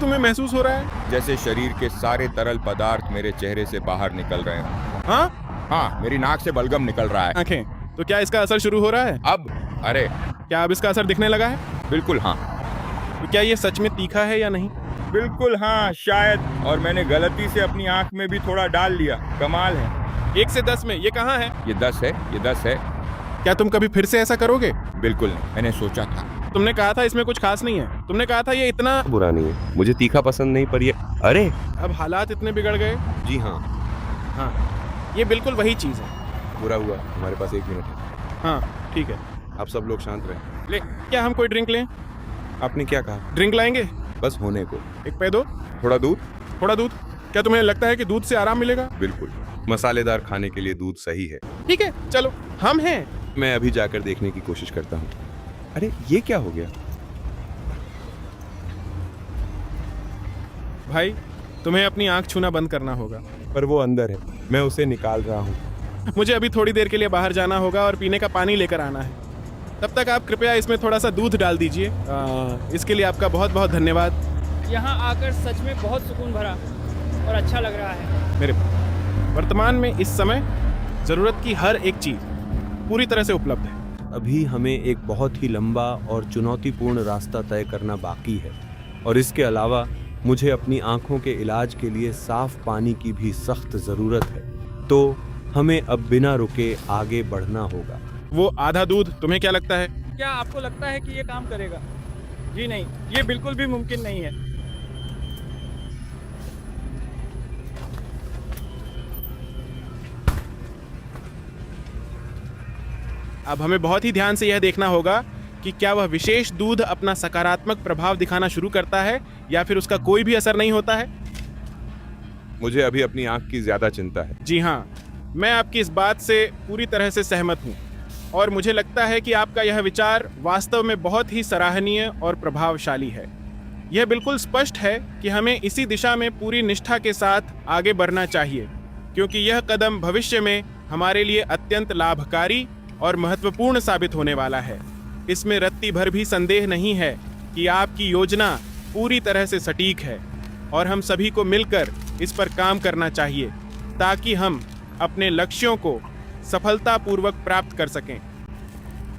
तुम्हें महसूस हो रहा है? जैसे शरीर के सारे तरल पदार्थ मेरे चेहरे से बाहर निकल रहे हैं। हाँ, हाँ, मेरी नाक से बलगम निकल रहा है। आंखें। तो क्या इसका असर शुरू हो रहा है? अब अरे क्या अब इसका असर दिखने लगा है? बिल्कुल हाँ। तो क्या ये सच में तीखा है या नहीं? बिल्कुल हाँ, शायद। और मैंने गलती से अपनी आंख में भी थोड़ा डाल लिया। कमाल है। 1 से 10 में ये कहाँ है? ये 10 है, ये 10 है। क्या तुम कभी फिर से ऐसा करोगे? बिल्कुल नहीं, मैंने सोचा था। तुमने कहा था इसमें कुछ खास नहीं है। तुमने कहा था ये इतना बुरा नहीं है, मुझे तीखा पसंद नहीं, पर ये अरे अब हालात इतने बिगड़ गए। जी हाँ, हाँ, ये बिल्कुल वही चीज है। बुरा हुआ। हमारे पास 1 मिनट है। हाँ ठीक है। आप सब लोग शांत रहे। ले, क्या हम कोई ड्रिंक लें? आपने क्या कहा? ड्रिंक लाएंगे? बस होने को। एक पे दो। थोड़ा दूध? थोड़ा दूध? क्या तुम्हें लगता है कि दूध से आराम मिलेगा? बिल्कुल, मसालेदार खाने के लिए दूध सही है। ठीक है, चलो हम हैं। मैं अभी जाकर देखने की कोशिश करता हूँ। अरे ये क्या हो गया? भाई, तुम्हें अपनी आंख छूना बंद करना होगा। पर वो अंदर है, मैं उसे निकाल रहा हूँ। मुझे अभी थोड़ी देर के लिए बाहर जाना होगा और पीने का पानी लेकर आना है। तब तक आप कृपया इसमें थोड़ा सा दूध डाल दीजिए। इसके लिए आपका बहुत बहुत धन्यवाद। यहाँ आकर सच में बहुत सुकून भरा और अच्छा लग रहा है। मेरे वर्तमान में इस समय ज़रूरत की हर एक चीज़ पूरी तरह से उपलब्ध है। अभी हमें एक बहुत ही लंबा और चुनौतीपूर्ण रास्ता तय करना बाकी है, और इसके अलावा मुझे अपनी आंखों के इलाज के लिए साफ पानी की भी सख्त ज़रूरत है। तो हमें अब बिना रुके आगे बढ़ना होगा। वो आधा दूध, तुम्हें क्या लगता है? क्या आपको लगता है कि ये काम करेगा? जी नहीं, ये बिल्कुल भी मुमकिन नहीं है। अब हमें बहुत ही ध्यान से यह देखना होगा कि क्या वह विशेष दूध अपना सकारात्मक प्रभाव दिखाना शुरू करता है या फिर उसका कोई भी असर नहीं होता है। मुझे अभी अपनी आंख की ज्यादा चिंता है। जी हाँ, मैं आपकी इस बात से पूरी तरह से सहमत हूँ और मुझे लगता है कि आपका यह विचार वास्तव में बहुत ही सराहनीय और प्रभावशाली है। यह बिल्कुल स्पष्ट है कि हमें इसी दिशा में पूरी निष्ठा के साथ आगे बढ़ना चाहिए, क्योंकि यह कदम भविष्य में हमारे लिए अत्यंत लाभकारी और महत्वपूर्ण साबित होने वाला है। इसमें रत्ती भर भी संदेह नहीं है कि आपकी योजना पूरी तरह से सटीक है और हम सभी को मिलकर इस पर काम करना चाहिए ताकि हम अपने लक्ष्यों को सफलतापूर्वक प्राप्त कर सकें।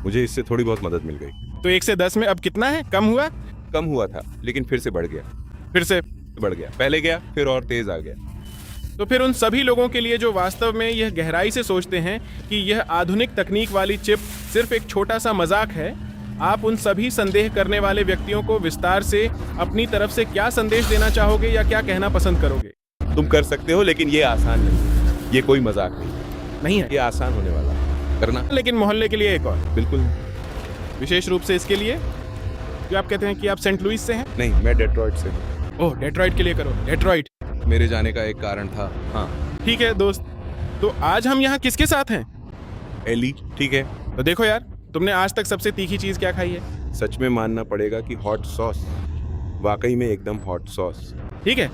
मुझे इससे थोड़ी बहुत मदद मिल गई। तो 1 से 10 में अब कितना है? कम हुआ? कम हुआ था, लेकिन फिर से बढ़ गया। फिर से बढ़ गया, पहले गया फिर और तेज आ गया। तो फिर उन सभी लोगों के लिए जो वास्तव में यह गहराई से सोचते हैं कि यह आधुनिक तकनीक वाली चिप सिर्फ एक छोटा सा मजाक है, आप उन सभी संदेह करने वाले व्यक्तियों को विस्तार से अपनी तरफ से क्या संदेश देना चाहोगे या क्या कहना पसंद करोगे? तुम कर सकते हो, लेकिन ये आसान नहीं, ये कोई मजाक नहीं, नहीं है ये आसान होने वाला है। करना लेकिन मोहल्ले के लिए एक और, बिल्कुल विशेष रूप से इसके लिए जो आप कहते हैं कि आप सेंट लुइस से हैं। नहीं, मैं डेट्रॉइट से हूँ। ओह, डेट्रॉइट के लिए करो, डेट्रॉइट। मेरे जाने का एक कारण था। हाँ, ठीक है दोस्त, तो आज हम यहाँ किसके साथ हैं? एली। ठीक है, तो देखो यार, तुमने आज तक सबसे तीखी चीज क्या खाई है? सच में मानना पड़ेगा कि हॉट सॉस, वाकई में एकदम हॉट सॉस। ठीक है,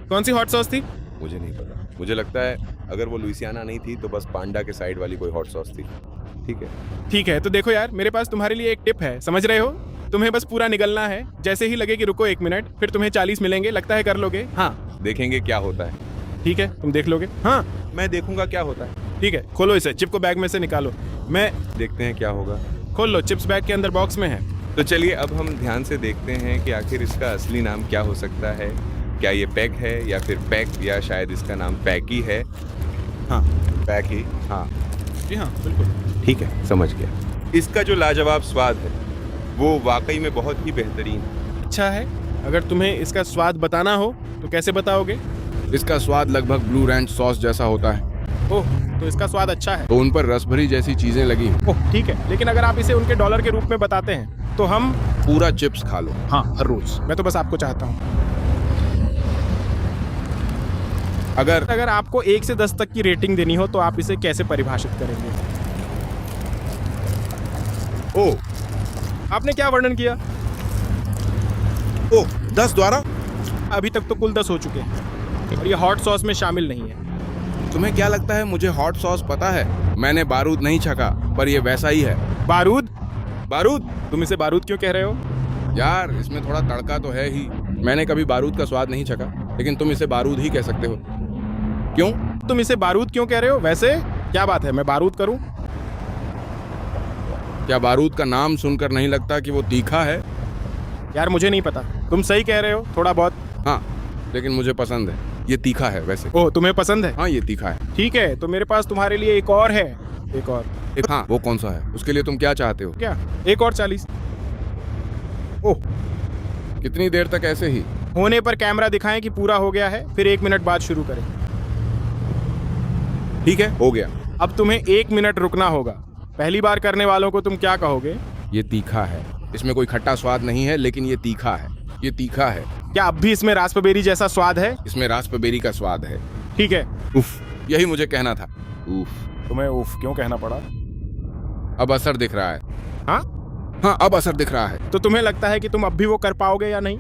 कौन सी हॉट सॉस थी? मुझे नहीं पता, मुझे लगता है अगर वो लुइसियाना नहीं थी तो बस पांडा के साइड वाली कोई हॉट सॉस थी। ठीक है, ठीक है, तो देखो यार, मेरे पास तुम्हारे लिए एक टिप है, समझ रहे हो? तुम्हें बस पूरा निगलना है, जैसे ही लगे कि रुको 1 मिनट, फिर तुम्हें 40 मिलेंगे, लगता है कर लोगे? हाँ, देखेंगे क्या होता है। ठीक है, तुम देख लोगे? हाँ मैं देखूंगा क्या होता है। ठीक है, खोलो इसे, चिप को बैग में से निकालो। मैं देखते हैं क्या होगा। खोल लो, चिप्स बैग के अंदर बॉक्स में है। तो चलिए अब हम ध्यान से देखते हैं कि आखिर इसका असली नाम क्या हो सकता है। क्या ये पैग है या फिर पैक, या शायद इसका नाम पैकी है। हाँ, पैक ही, हाँ जी हाँ, बिल्कुल। ठीक है, समझ गया। इसका जो लाजवाब स्वाद है वो वाकई में बहुत ही बेहतरीन है। अच्छा है, अगर तुम्हें इसका स्वाद बताना हो तो कैसे बताओगे? इसका स्वाद लगभग ब्लू रैंच सॉस जैसा होता है, ओह, तो इसका स्वाद अच्छा है। तो उन पर रसभरी जैसी चीजें लगी हैं। ओह ठीक है, लेकिन अगर आप इसे उनके डॉलर के रूप में बताते हैं तो हम पूरा चिप्स खा लो। हाँ, हर रोज। मैं तो बस आपको चाहता हूँ, अगर आपको 1 से 10 तक की रेटिंग देनी हो तो आप इसे कैसे परिभाषित करेंगे? ओह, आपने क्या वर्णन किया? ओह, 10 द्वारा? अभी तक तो कुल 10 हो चुके हैं और ये हॉट सॉस में शामिल नहीं है। तुम्हें क्या लगता है मुझे हॉट सॉस पता है? मैंने बारूद नहीं छका, पर ये वैसा ही है। बारूद? बारूद? तुम इसे बारूद क्यों कह रहे हो? यार, इसमें थोड़ा तड़का तो है ही। मैंने कभी बारूद का स्वाद नहीं छका, लेकिन तुम इसे बारूद ही कह सकते हो। क्यों? तुम इसे बारूद क्यों कह रहे हो? वैसे क्या बात है, मैं बारूद करूं? क्या बारूद का नाम सुनकर नहीं लगता कि वो तीखा है? यार मुझे नहीं पता, तुम सही कह रहे हो थोड़ा बहुत। हाँ, लेकिन मुझे पसंद है। ये तीखा है वैसे। ओह, तुम्हें पसंद है? हाँ, ये तीखा है। ठीक है, तो मेरे पास तुम्हारे लिए एक और है। एक और? हाँ, वो कौन सा है? उसके लिए तुम क्या चाहते हो? क्या? एक और 40। ओह, कितनी देर तक ऐसे ही? होने पर कैमरा दिखाएं कि पूरा हो गया है, फिर 1 मिनट बाद शुरू करें। ठीक है, हो गया। अब तुम्हें 1 मिनट रुकना होगा। पहली बार करने वालों को तुम क्या कहोगे? ये तीखा है। इसमें कोई खट्टा स्वाद नहीं है, लेकिन ये तीखा है। ये तीखा है। क्या अब भी इसमें रास्पबेरी जैसा स्वाद है? इसमें रास्पबेरी का स्वाद है। ठीक है। उफ, यही मुझे कहना था। उफ। तुम्हें उफ क्यों कहना पड़ा? अब असर दिख रहा है। हाँ हाँ, अब असर दिख रहा है। तो तुम्हें लगता है कि तुम अब भी वो कर पाओगे या नहीं?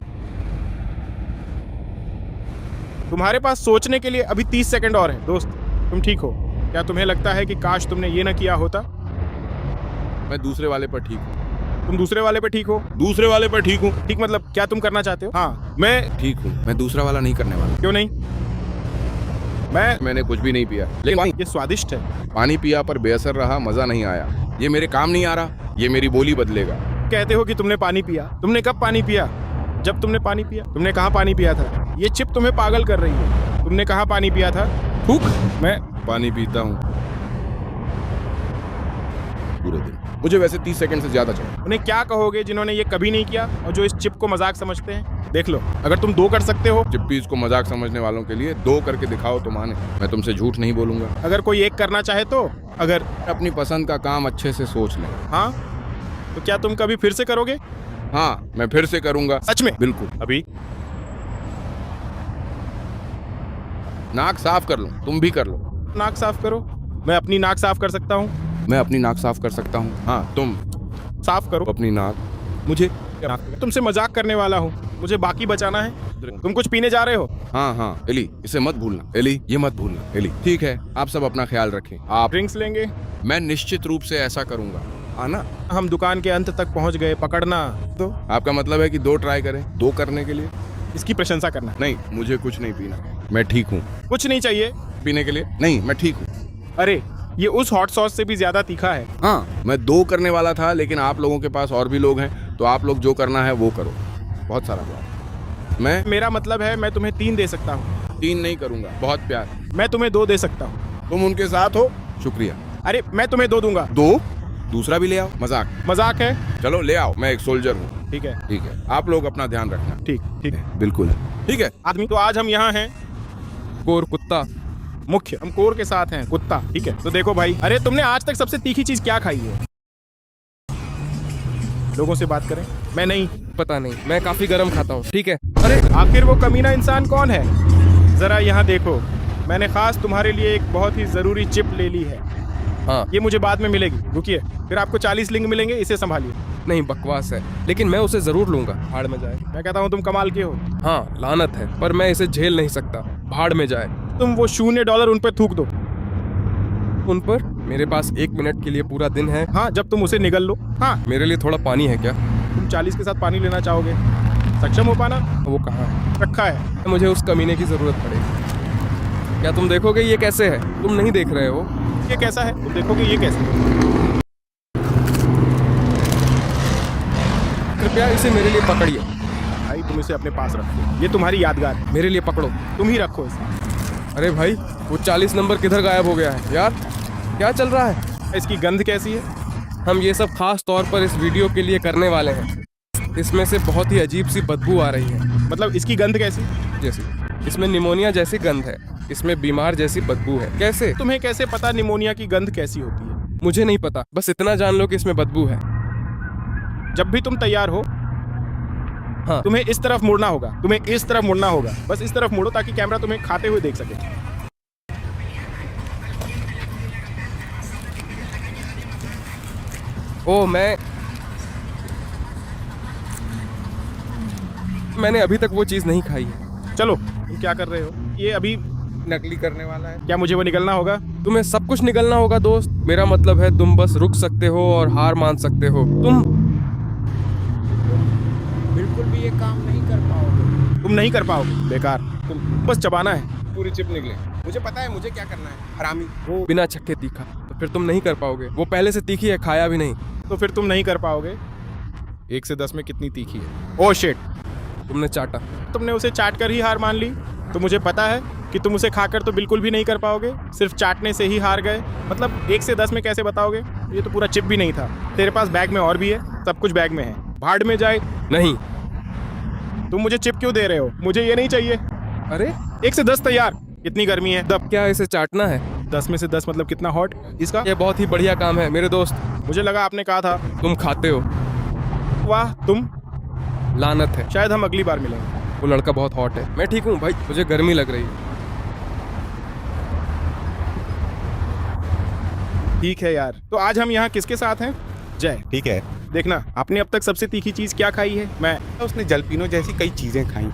तुम्हारे पास सोचने के लिए अभी 30 सेकंड और है। दोस्त, तुम ठीक हो? क्या तुम्हें लगता है कि काश तुमने ये ना किया होता? मैं दूसरे वाले पर ठीक हूँ। तुम दूसरे वाले पे ठीक हो? दूसरे वाले पर ठीक हूँ। ठीक मतलब क्या तुम करना चाहते हो? हाँ, मैं ठीक हूँ। मैं दूसरा वाला नहीं करने वाला। क्यों नहीं? मैंने कुछ भी नहीं पिया, लेकिन ये स्वादिष्ट है। पानी पिया पर बेअसर रहा, मजा नहीं आया। ये मेरे काम नहीं आ रहा। ये मेरी बोली बदलेगा। कहते हो कि तुमने पानी पिया। तुमने कब पानी पिया? जब तुमने पानी पिया। तुमने कहाँ पानी पिया था? ये चिप तुम्हें पागल कर रही है। तुमने कहाँ पानी पिया था? थूक। मैं पानी पीता हूँ पूरे दिन। मुझे वैसे 30 सेकंड से ज्यादा चाहिए। उन्हें क्या कहोगे जिन्होंने ये कभी नहीं किया और जो इस चिप को मजाक समझते हैं? देख लो, अगर तुम 2 कर सकते हो। चिप्पीज को मजाक समझने वालों के लिए 2 करके दिखाओ तो माने। मैं तुमसे झूठ नहीं बोलूंगा। अगर कोई एक करना चाहे तो? अगर अपनी पसंद का काम अच्छे से सोच लें। हाँ, तो क्या तुम कभी फिर से करोगे? हाँ, मैं फिर से करूंगा। सच में? बिल्कुल। अभी नाक साफ कर लो। तुम भी कर लो। नाक साफ करो। मैं अपनी नाक साफ कर सकता हूँ। मैं अपनी नाक साफ कर सकता हूँ। हाँ, तुम साफ करो अपनी नाक। मुझे तुमसे मजाक करने वाला हूँ, मुझे बाकी बचाना है। तुम कुछ पीने जा रहे हो? हाँ हाँ, एली, इसे मत भूलना। एली, ये मत भूलना। एली, ठीक है, आप सब अपना ख्याल रखें। आप ड्रिंक्स लेंगे? मैं निश्चित रूप से ऐसा करूंगा। आना। हम दुकान के अंत तक पहुंच गए, पकड़ना। तो आपका मतलब है कि 2 ट्राई करें? 2 करने के लिए? इसकी प्रशंसा करना। नहीं, मुझे कुछ नहीं पीना। मैं ठीक हूँ। कुछ नहीं चाहिए पीने के लिए? नहीं, मैं ठीक हूँ। अरे, ये उस हॉट सॉस से भी ज्यादा तीखा है। हाँ, मैं 2 करने वाला था, लेकिन आप लोगों के पास और भी लोग हैं, तो आप लोग जो करना है वो करो। बहुत सारा प्यार। मेरा मतलब है मैं तुम्हें 3 दे सकता हूँ। 3 नहीं करूंगा। बहुत प्यार। मैं तुम्हें 2 दे सकता हूँ। तुम उनके साथ हो? शुक्रिया। अरे, मैं तुम्हें 2 दूंगा। 2? दूसरा भी ले आओ। मजाक है। चलो ले आओ, मैं एक सोल्जर हूँ। ठीक है। ठीक है, आप लोग अपना ध्यान रखना। ठीक है। बिल्कुल। ठीक है आदमी, तो आज हम यहाँ हैं कोर कुत्ता। मुख्य, हम कोर के साथ हैं, कुत्ता, ठीक है। तो देखो भाई, अरे तुमने आज तक सबसे तीखी चीज क्या खाई है? लोगों से बात करें, मैं नहीं। पता नहीं, मैं काफी गर्म खाता हूँ, ठीक है। अरे आखिर वो कमीना इंसान कौन है? जरा यहाँ देखो, मैंने खास तुम्हारे लिए एक बहुत ही जरूरी चिप ले ली है। हाँ, ये मुझे बाद में मिलेगी, रुकिए। फिर आपको 40 लिंग मिलेंगे, इसे संभालिए। नहीं बकवास है, लेकिन मैं उसे जरूर लूंगा। भाड़ में जाए। मैं कहता हूँ तुम कमाल के हो। हाँ लानत है, पर मैं इसे झेल नहीं सकता। भाड़ में जाए। तुम वो $0 उन पर थूक दो। उन पर? मेरे पास 1 मिनट के लिए पूरा दिन है। हाँ, जब तुम उसे निगल लो। हाँ, मेरे लिए थोड़ा पानी है क्या? तुम 40 के साथ पानी लेना चाहोगे? सक्षम हो पाना? वो कहाँ है? रखा है। मुझे उस कमीने की जरूरत पड़ेगी। क्या तुम देखोगे ये कैसे है? तुम नहीं देख रहे हो? ये कैसा है? तुम देखोगे ये कैसे है? कृपया इसे मेरे लिए पकड़िए। भाई तुम इसे अपने पास रखो, ये तुम्हारी यादगार है। मेरे लिए पकड़ो। तुम ही रखो इसे। अरे भाई, वो 40 नंबर किधर गायब हो गया है यार? क्या चल रहा है? इसकी गंध कैसी है? हम ये सब खास तौर पर इस वीडियो के लिए करने वाले हैं। इसमें से बहुत ही अजीब सी बदबू आ रही है। मतलब इसकी गंध कैसी? जैसी इसमें निमोनिया जैसी गंध है, इसमें बीमार जैसी बदबू है। कैसे? तुम्हें कैसे पता निमोनिया की गंध कैसी होती है? मुझे नहीं पता, बस इतना जान लो कि इसमें बदबू है। जब भी तुम तैयार हो, हाँ, तुम्हें इस तरफ मुड़ना होगा। तुम्हें इस तरफ मुड़ना होगा, बस इस तरफ मुड़ो ताकि कैमरा तुम्हें खाते हुए देख सके। ओ मैंने अभी तक वो चीज नहीं खाई है। चलो, तुम क्या कर रहे हो? ये अभी नकली करने वाला है। क्या मुझे वो निकलना होगा? तुम्हें सब कुछ निकलना होगा दोस्त। मेरा मतलब है तुम बस रुक सकते हो और हार मान सकते हो। तुम बिल्कुल भी ये काम नहीं कर पाओगे। तुम नहीं कर पाओगे, बेकार। तुम बस चबाना है। पूरी चिप निकले। मुझे पता है मुझे क्या करना है, हरामी। वो बिना चक्के तीखा, तो फिर तुम नहीं कर पाओगे। वो पहले से तीखी है, खाया भी नहीं। तो फिर तुम नहीं कर पाओगे। 1 से 10 में कितनी तीखी है? ओह शिट, तुमने चाटा। तुमने उसे चाट कर ही हार मान ली। तो मुझे पता है कि तुम उसे खाकर तो बिल्कुल भी नहीं कर पाओगे, सिर्फ चाटने से ही हार गए। मतलब 1 से 10 में कैसे बताओगे? ये तो पूरा चिप भी नहीं था। तेरे पास बैग में और भी है, सब कुछ बैग में है। भाड़ में जाए। नहीं। तुम मुझे चिप क्यों दे रहे हो? मुझे ये नहीं चाहिए। अरे 1 से 10 तैयार। कितनी गर्मी है? तब क्या इसे चाटना है? 10 में से 10 मतलब कितना हॉट इसका? ये बहुत ही बढ़िया काम है मेरे दोस्त। मुझे लगा आपने कहा था। तुम खाते हो। वाह, तुम। लानत है। शायद हम अगली बार मिलेंगे। वो लड़का बहुत हॉट है। मैं ठीक हूँ भाई, मुझे गर्मी लग रही है। ठीक है यार, तो आज हम यहाँ किसके साथ हैं? जय। ठीक है। देखना, आपने अब तक सबसे तीखी चीज क्या खाई है? मैं। उसने जलपीनो जैसी कई चीजें खाई।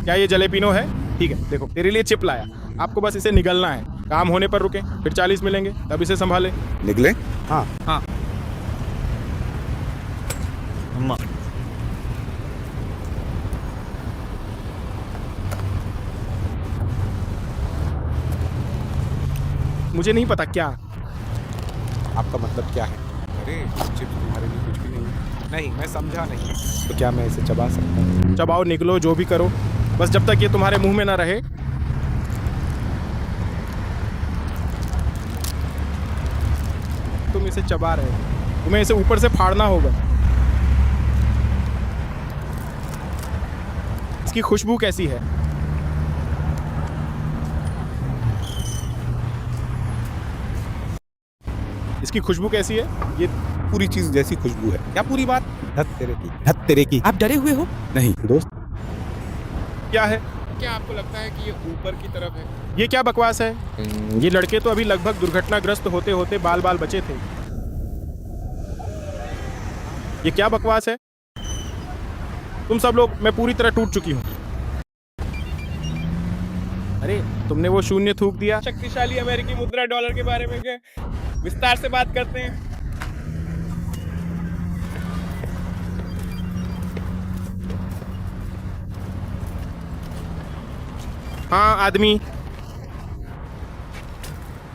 क्या ये जलेपिनो है? ठीक है, देखो तेरे लिए चिप लाया। आपको बस इसे निगलना है। काम होने पर रुके, फिर 40 मिलेंगे, तब इसे संभाले। निकले? हाँ। हाँ। मुझे नहीं पता क्या। आपका मतलब क्या है? अरे चिप तुम्हारे लिए कुछ भी नहीं है। नहीं, मैं समझा नहीं। तो क्या मैं इसे चबा सकता हूँ? चबाओ, निकलो, जो भी करो, बस जब तक ये तुम्हारे मुंह में ना रहे। तुम इसे चबा रहे हो, तुम्हें इसे ऊपर से फाड़ना होगा। इसकी खुशबू कैसी है? इसकी खुशबू कैसी है? ये पूरी चीज जैसी खुशबू है। क्या पूरी बात? धत तेरे की, धत तेरे की। आप डरे हुए हो? नहीं दोस्त। क्या है? क्या आपको लगता है कि ये ऊपर की तरफ है? ये क्या बकवास है? ये लड़के तो अभी लगभग दुर्घटनाग्रस्त होते होते बाल बाल बचे थे। ये क्या बकवास है? तुम सब लोग, मैं पूरी तरह टूट चुकी हूँ। अरे तुमने वो शून्य थूक दिया। शक्तिशाली अमेरिकी मुद्रा डॉलर के बारे में क्या विस्तार से बात करते हैं। हाँ आदमी।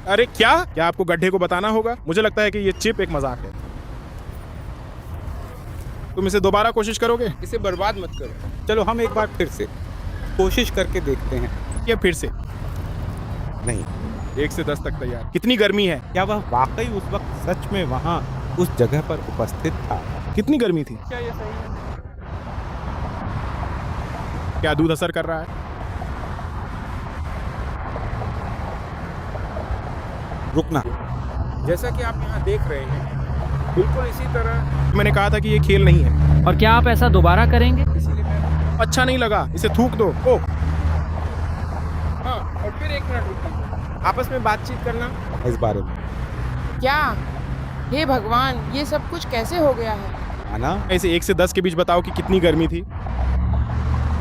अरे क्या आपको गड्ढे को बताना होगा? मुझे लगता है कि ये चिप एक मजाक है। तुम इसे दोबारा कोशिश करोगे? इसे बर्बाद मत करो। चलो हम एक बार फिर से कोशिश करके देखते हैं। ये फिर से नहीं। 1 से 10 तक तैयार। कितनी गर्मी है? क्या वह वाकई उस वक्त सच में वहाँ उस जगह पर उपस्थित था? कितनी गर्मी थी? क्या ये सही है? क्या दूध असर कर रहा है? रुकना। जैसा कि आप यहाँ देख रहे हैं, बिल्कुल इसी तरह मैंने कहा था कि ये खेल नहीं है। और क्या आप ऐसा दोबारा करेंगे? इसीलिए मैं अच्छा नहीं लगा, इसे थूक दो। ओ हाँ, और फिर 1 मिनट रुकिए, आपस में बातचीत करना इस बारे में क्या? हे भगवान, ये सब कुछ कैसे हो गया है? आना। ऐसे 1 से 10 के बीच बताओ कि कितनी गर्मी थी।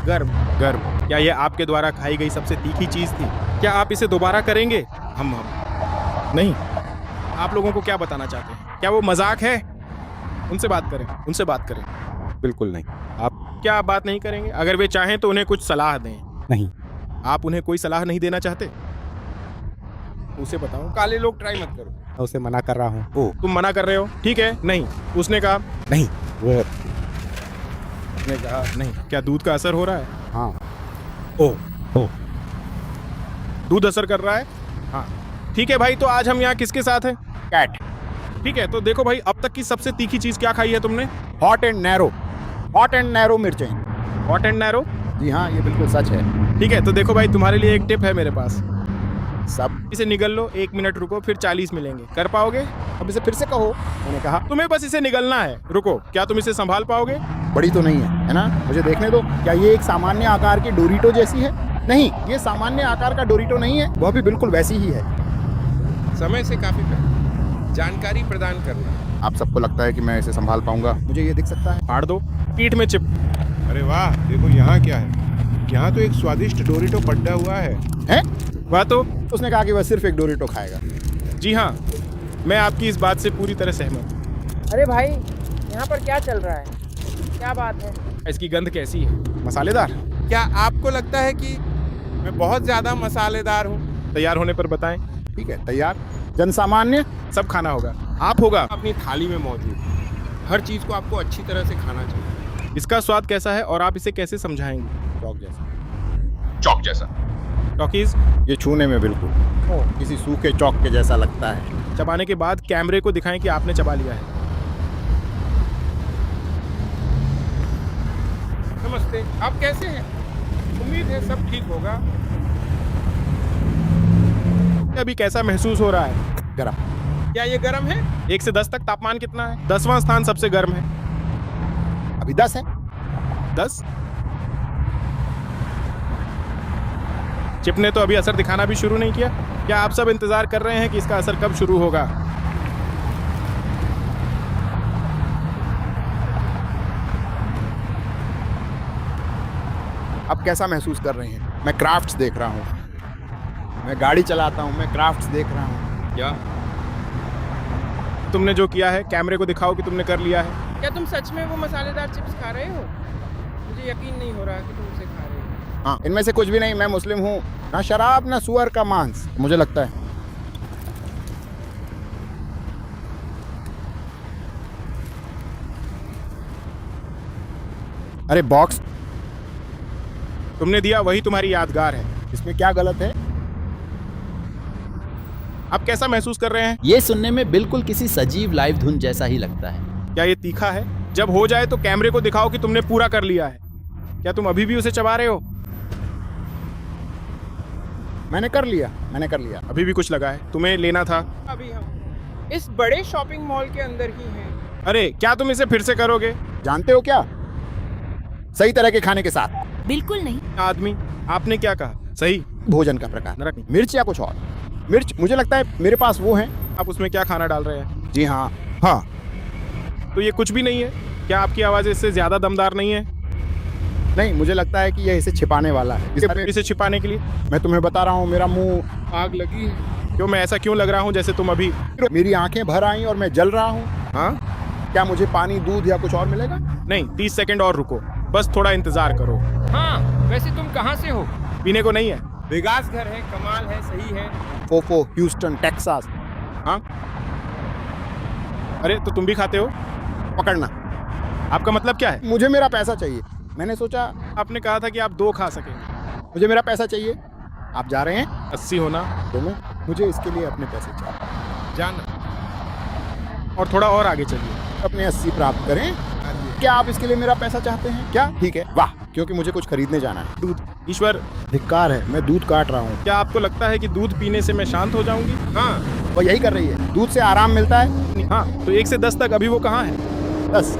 गर्म गर्म। क्या ये आपके द्वारा खाई गई सबसे तीखी चीज थी? क्या आप इसे दोबारा करेंगे? हम नहीं। आप लोगों को क्या बताना चाहते हैं? क्या वो मजाक है? उनसे बात करें, उनसे बात करें। बिल्कुल नहीं। आप क्या आप बात नहीं करेंगे? अगर वे चाहें तो उन्हें कुछ सलाह दें। नहीं। आप उन्हें कोई सलाह नहीं देना चाहते? उसे बताओ। काले लोग ट्राई मत करो। मैं उसे मना कर रहा हूँ। ओ तुम मना कर रहे हो? ठीक है। नहीं, उसने कहा नहीं। वो उसने कहा नहीं। क्या दूध का असर हो रहा है? हाँ। ओ दूध असर कर रहा है? हाँ ठीक है भाई, तो आज हम यहाँ किसके साथ हैं? कैट। ठीक है, तो देखो भाई, अब तक की सबसे तीखी चीज क्या खाई है तुमने? हॉट एंड नैरो मिर्चें। Hot and narrow? जी हाँ, ये बिल्कुल सच है। ठीक है, तो देखो भाई, तुम्हारे लिए एक टिप है मेरे पास। सब इसे निगल लो, 1 मिनट रुको, फिर 40 मिलेंगे। कर पाओगे? अब इसे फिर से कहो। मैंने कहा तुम्हें बस इसे निगलना है। रुको, क्या तुम इसे संभाल पाओगे? बड़ी तो नहीं है ना? मुझे देखने दो। क्या ये एक सामान्य आकार की डोरिटो जैसी है? नहीं, ये सामान्य आकार का डोरिटो नहीं है, वह भी बिल्कुल वैसी ही है। समय से काफी पहले जानकारी प्रदान करना। आप सबको लगता है कि मैं इसे संभाल पाऊंगा? मुझे ये दिख सकता है। फाड़ दो, पीठ में चिप। अरे वाह, देखो यहाँ क्या है। यहाँ तो एक स्वादिष्ट डोरिटो पड्डा हुआ है। हैं? वह तो उसने कहा कि वह सिर्फ एक डोरिटो खाएगा। जी हाँ, मैं आपकी इस बात से पूरी तरह सहमत हूँ। अरे भाई, यहाँ पर क्या चल रहा है? क्या बात है? इसकी गंध कैसी है? मसालेदार? क्या आपको लगता है कि मैं बहुत ज्यादा मसालेदार हूँ? तैयार होने पर बताएं। ठीक है, तैयार। जनसामान्य सब खाना होगा। आप होगा। अपनी थाली में मौजूद हर चीज को आपको अच्छी तरह से खाना चाहिए। इसका स्वाद कैसा है और आप इसे कैसे समझाएंगे? चौक जैसा। टॉकीज? ये छूने में बिल्कुल किसी सूखे चौक के जैसा लगता है। चबाने के बाद कैमरे को दिखाएं कि आपने चबा लिया है। नमस्ते, आप कैसे हैं? उम्मीद है सब ठीक होगा। अभी कैसा महसूस हो रहा है? गरम। क्या ये गर्म है? 1 से 10 तक तापमान कितना है? 10वां स्थान सबसे गर्म है। अभी 10 है। 10? चिप ने तो अभी असर दिखाना भी शुरू नहीं किया। क्या आप सब इंतजार कर रहे हैं कि इसका असर कब शुरू होगा? अब कैसा महसूस कर रहे हैं? मैं क्राफ्ट्स देख रहा हूँ, मैं गाड़ी चलाता हूँ, मैं क्राफ्ट्स देख रहा हूँ। क्या तुमने जो किया है, कैमरे को दिखाओ कि तुमने कर लिया है। क्या तुम सच में वो मसालेदार चिप्स खा रहे हो? मुझे यकीन नहीं हो रहा कि तुम उसे खा रहे हो। हाँ, इनमें से कुछ भी नहीं। मैं मुस्लिम हूँ। ना शराब ना सुअर का मांस, मुझे लगता है। अरे बॉक्स तुमने दिया वही तुम्हारी यादगार है। इसमें क्या गलत है? आप कैसा महसूस कर रहे हैं? ये सुनने में बिल्कुल किसी सजीव लाइव धुन जैसा ही लगता है। क्या ये तीखा है? जब हो जाए तो कैमरे को दिखाओ कि तुमने पूरा कर लिया है। क्या तुम अभी भी उसे चबा रहे हो? मैंने कर लिया। अभी भी कुछ लगा है? तुम्हें लेना था। अभी हम इस बड़े शॉपिंग मॉल के अंदर ही हैं। अरे क्या तुम इसे फिर से करोगे? जानते हो क्या? सही तरह के खाने के साथ। बिल्कुल नहीं। आदमी, आपने क्या कहा? सही भोजन का प्रकार, नरक नहीं। मिर्च या कुछ और। मिर्च, मुझे लगता है मेरे पास वो है। आप उसमें क्या खाना डाल रहे हैं? जी हाँ। हाँ, तो ये कुछ भी नहीं है? क्या आपकी आवाज़ इससे ज्यादा दमदार नहीं है? नहीं, मुझे लगता है कि यह इसे छिपाने वाला है। इसे छिपाने के लिए? मैं तुम्हें बता रहा हूँ, मेरा मुंह आग लगी है। क्यों? मैं ऐसा क्यों लग रहा हूँ जैसे तुम अभी? मेरी आंखें भर आई और मैं जल रहा हूँ। हाँ? क्या मुझे पानी, दूध या कुछ और मिलेगा? नहीं, 30 सेकंड और रुको, बस थोड़ा इंतजार करो। हाँ, वैसे तुम कहाँ से हो? पीने को नहीं है? वेगास घर है, कमाल है, सही है। फोफो, ह्यूस्टन, टेक्सास। हाँ? अरे तो तुम भी खाते हो? पकड़ना। आपका मतलब क्या है? मुझे मेरा पैसा चाहिए। मैंने सोचा, आपने कहा था कि आप 2 खा सकेंगे। मुझे मेरा पैसा चाहिए। आप जा रहे हैं? 80 होना। दोनों? मुझे इसके लिए अपने पैसे चाहिए। जाना। और थोड़ा और आगे चलिए। अपने 80 प्राप्त करें। क्या आप इसके लिए मेरा पैसा चाहते हैं? क्या? ठीक है। वाह, क्योंकि मुझे कुछ खरीदने जाना है। दूध। ईश्वर, धिक्कार है, मैं दूध काट रहा हूँ। क्या आपको लगता है कि दूध पीने से मैं शांत हो जाऊंगी? हाँ, वो यही कर रही है। दूध से आराम मिलता है। हाँ, तो 1 से 10 तक अभी वो कहाँ है? 10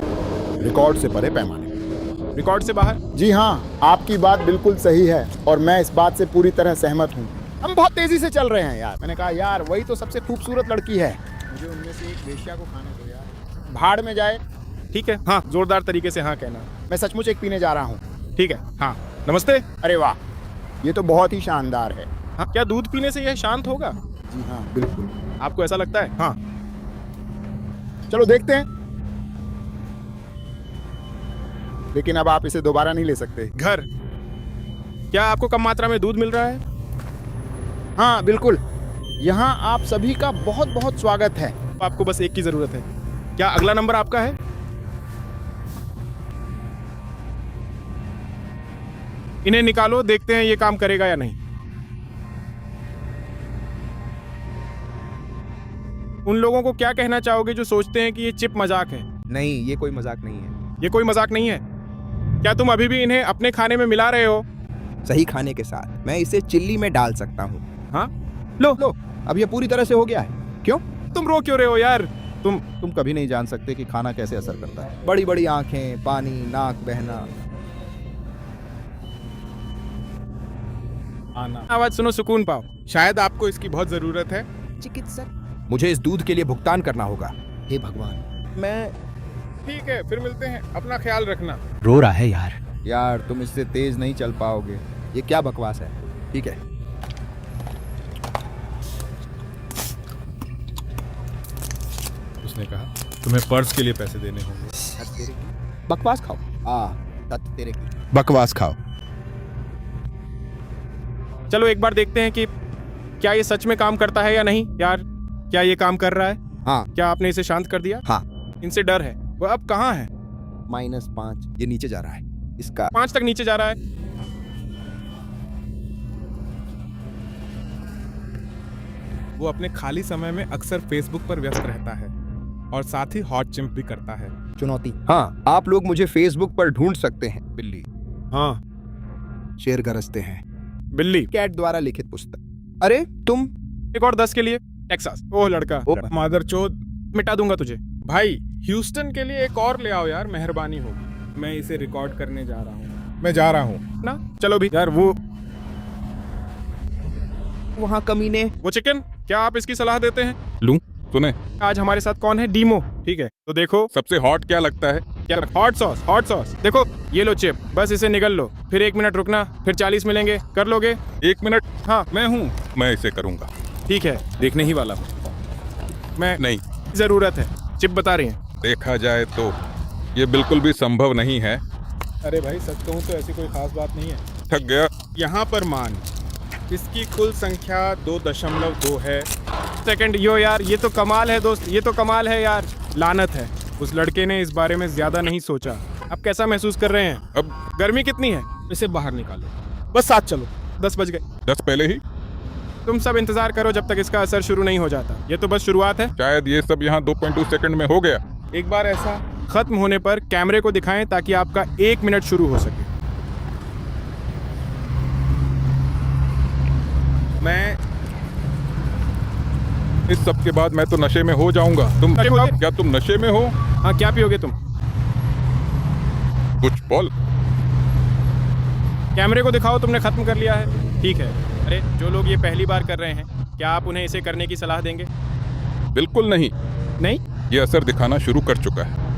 रिकॉर्ड से परे पैमाने। रिकॉर्ड से बाहर? जी हाँ, आपकी बात बिल्कुल सही है और मैं इस बात से पूरी तरह सहमत हूँ। हम बहुत तेजी से चल रहे हैं यार। मैंने कहा यार वही तो सबसे खूबसूरत लड़की है, मुझे उनमें से एक वेश्या को खाने दो यार। भाड़ में जाए। ठीक है, हाँ, जोरदार तरीके से हाँ कहना। मैं सचमुच एक पीने जा रहा हूँ। ठीक है, हाँ। नमस्ते। अरे वाह, ये तो बहुत ही शानदार है। हाँ, क्या दूध पीने से यह शांत होगा? जी हाँ, बिल्कुल। आपको ऐसा लगता है? हाँ। चलो देखते हैं, लेकिन अब आप इसे दोबारा नहीं ले सकते। घर, क्या आपको कम मात्रा में दूध मिल रहा है? हाँ बिल्कुल, यहाँ आप सभी का बहुत बहुत स्वागत है। आपको बस एक की जरूरत है। क्या अगला नंबर आपका है? इन्हें निकालो, देखते हैं ये काम करेगा या नहीं। उन लोगों को क्या कहना चाहोगे जो सोचते हैं कि ये चिप मजाक है? नहीं, ये कोई मजाक नहीं है। ये कोई मजाक नहीं है? क्या तुम अभी भी इन्हें अपने खाने में मिला रहे हो? सही खाने के साथ मैं इसे चिल्ली में डाल सकता हूँ। हाँ, लो, अब ये पूरी तरह से हो गया है। क्यों? तुम रो क्यों रहे हो यार? तुम कभी नहीं जान सकते कि खाना कैसे असर करता है। बड़ी बड़ी आंखें, पानी, नाक बहना। आवाज सुनो, सुकून पाओ। शायद आपको इसकी बहुत जरूरत है। चिकित्सक, मुझे इस दूध के लिए भुगतान करना होगा। हे भगवान, मैं। ठीक है, फिर मिलते हैं। अपना ख्याल रखना। रो रहा है यार। यार तुम इससे तेज नहीं चल पाओगे। ये क्या बकवास है? ठीक है। उसने कहा तुम्हें पर्स के लिए पैसे देने होंगे। बकवास खाओ। तत तेरे की। बकवास खाओ। चलो एक बार देखते हैं कि क्या ये सच में काम करता है या नहीं। यार, क्या ये काम कर रहा है? हाँ। क्या आपने इसे शांत कर दिया? हाँ। इनसे डर है। वो अब कहाँ है? -5। ये नीचे जा रहा है। इसका 5 तक नीचे जा रहा है। वो अपने खाली समय में अक्सर फेसबुक पर व्यस्त रहता है और साथ ही हॉट चिम्प भी करता है। चुनौती। हाँ, आप लोग मुझे फेसबुक पर ढूंढ सकते हैं। बिल्ली। हाँ। शेर गरजते हैं। बिल्ली। कैट द्वारा लिखित पुस्तक। अरे तुम। एक और 10 के लिए। टेक्सास। ओह लड़का, मादरचोद, मिटा दूंगा तुझे। भाई, ह्यूस्टन के लिए एक और ले आओ यार, मेहरबानी होगी। मैं इसे रिकॉर्ड करने जा रहा हूँ। मैं जा रहा हूँ ना। चलो भी यार। वो वहाँ कमीने। वो चिकन, क्या आप इसकी सलाह देते हैं? लूं? सुने, आज हमारे साथ कौन है? डीमो। ठीक है, तो देखो सबसे हॉट क्या लगता है? क्या? Hot sauce. Hot sauce. देखो ये लो चिप, बस इसे निगल लो, फिर 1 मिनट रुकना, फिर 40 मिलेंगे। कर लोगे? 1 मिनट? हाँ, मैं हूँ, मैं इसे करूँगा। ठीक है, देखने ही वाला हूँ मैं। नहीं, जरूरत है। चिप बता रही है। देखा जाए तो ये बिल्कुल भी संभव नहीं है। अरे भाई, सच कहूँ तो ऐसी कोई खास बात नहीं है। थक गया। यहाँ पर मान, इसकी कुल संख्या 2.2 है। सेकंड। यो यार, ये तो कमाल है दोस्त, ये तो कमाल है यार। लानत है, उस लड़के ने इस बारे में ज्यादा नहीं सोचा। अब कैसा महसूस कर रहे हैं? अब गर्मी कितनी है? इसे बाहर निकालो। बस साथ चलो। 10 बज गए। 10 पहले ही? तुम सब इंतजार करो जब तक इसका असर शुरू नहीं हो जाता। ये तो बस शुरुआत है। शायद ये सब यहाँ 2.2 सेकंड में हो गया। एक बार ऐसा खत्म होने पर कैमरे को दिखाएं ताकि आपका 1 मिनट शुरू हो सके। मैं इस सब के बाद मैं तो नशे में हो जाऊंगा। तुम क्या तुम नशे में हो? हाँ, क्या पियोगे तुम? कुछ बोल। कैमरे को दिखाओ, तुमने खत्म कर लिया है। ठीक है। अरे, जो लोग ये पहली बार कर रहे हैं, क्या आप उन्हें इसे करने की सलाह देंगे? बिल्कुल नहीं। नहीं? ये असर दिखाना शुरू कर चुका है।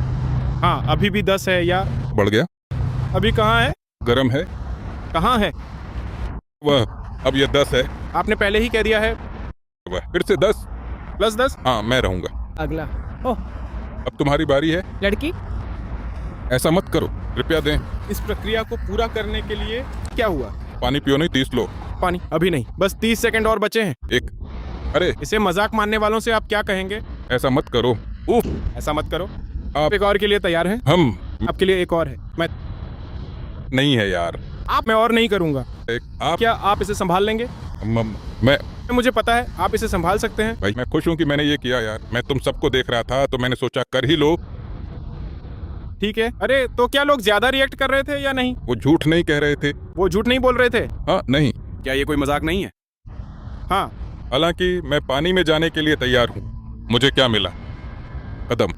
हाँ, अभी भी 10 है या बढ़ गया? अभी कहाँ है? गरम है। कहाँ है? वह अब ये 10 है। आपने पहले ही कह दिया है। वह फिर से 10 + 10। हाँ, मैं रहूंगा। अगला। ओह, अब तुम्हारी बारी है। लड़की। ऐसा मत करो, कृपया दें। इस प्रक्रिया को पूरा करने के लिए क्या हुआ? पानी पियो नहीं, 30 लो। पानी अभी नहीं, बस 30 सेकंड और बचे हैं। अरे, इसे मजाक मानने वालों से आप क्या कहेंगे? ऐसा मत करो। उफ, ऐसा मत करो। आप एक और के लिए तैयार हैं? हम आपके लिए एक और है। मैं नहीं है यार। मैं और नहीं करूंगा। आप क्या आप इसे संभाल लेंगे? मैं मुझे पता है आप इसे संभाल सकते हैं। भाई, मैं खुश हूँ कि मैंने ये किया यार। मैं तुम सबको देख रहा था तो मैंने सोचा कर ही लो। ठीक है। अरे, तो क्या लोग ज्यादा रिएक्ट कर रहे थे या नहीं? वो झूठ नहीं कह रहे थे। वो झूठ नहीं बोल रहे थे? हाँ, नहीं। क्या ये कोई मजाक नहीं है? हाँ। हालांकि मैं पानी में जाने के लिए तैयार हूँ। मुझे क्या मिला? कदम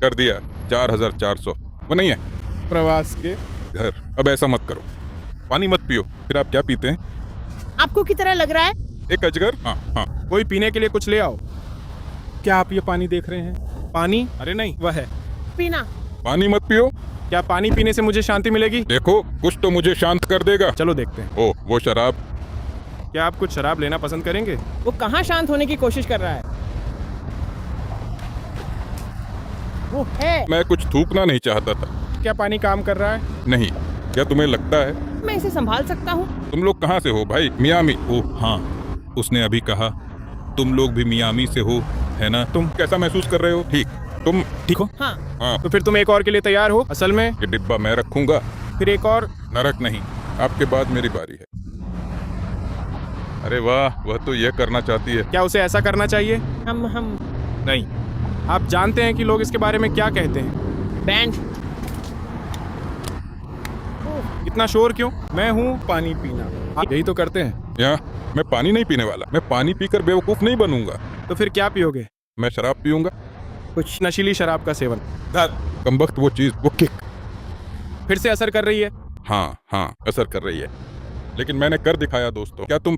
कर दिया 4400। वो नहीं है प्रवास के घर। अब ऐसा मत करो, पानी मत पियो। फिर आप क्या पीते हैं? आपको की तरह लग रहा है? एक अजगर। हाँ हाँ। कोई पीने के लिए कुछ ले आओ। क्या आप ये पानी देख रहे हैं? पानी? अरे नहीं, वह है पीना। पानी मत पियो। क्या पानी पीने से मुझे शांति मिलेगी? देखो, कुछ तो मुझे शांत कर देगा। चलो देखते हैं। ओ, वो शराब। क्या आप कुछ शराब लेना पसंद करेंगे? वो कहाँ शांत होने की कोशिश कर रहा है? वो है। मैं कुछ थूकना नहीं चाहता था। क्या पानी काम कर रहा है? नहीं। क्या तुम्हें लगता है मैं इसे संभाल सकता हूँ? तुम लोग कहाँ से हो भाई? मियामी। ओह हाँ, उसने अभी कहा तुम लोग भी मियामी से हो, है ना? तुम कैसा महसूस कर रहे हो? ठीक। तुम ठीक हो? हाँ। हाँ। तो फिर तुम एक और के लिए तैयार हो? असल में ये डिब्बा मैं रखूंगा। फिर एक और? नरक नहीं, आपके बाद मेरी बारी है। अरे वाह, वह तो यह करना चाहती है। क्या उसे ऐसा करना चाहिए? हम नहीं। आप जानते हैं कि लोग इसके बारे में क्या कहते हैं? बैंड। इतना शोर क्यों? मैं हूँ पानी पीना। आप यही तो करते हैं। यहाँ मैं पानी नहीं पीने वाला। मैं पानी पीकर बेवकूफ नहीं बनूंगा। तो फिर क्या पियोगे? मैं शराब पीऊंगा। कुछ नशीली शराब का सेवन। कमबख्त वो चीज, वो किक फिर से असर कर रही है? हाँ हाँ, असर कर रही है। लेकिन मैंने कर दिखाया दोस्तों। क्या तुम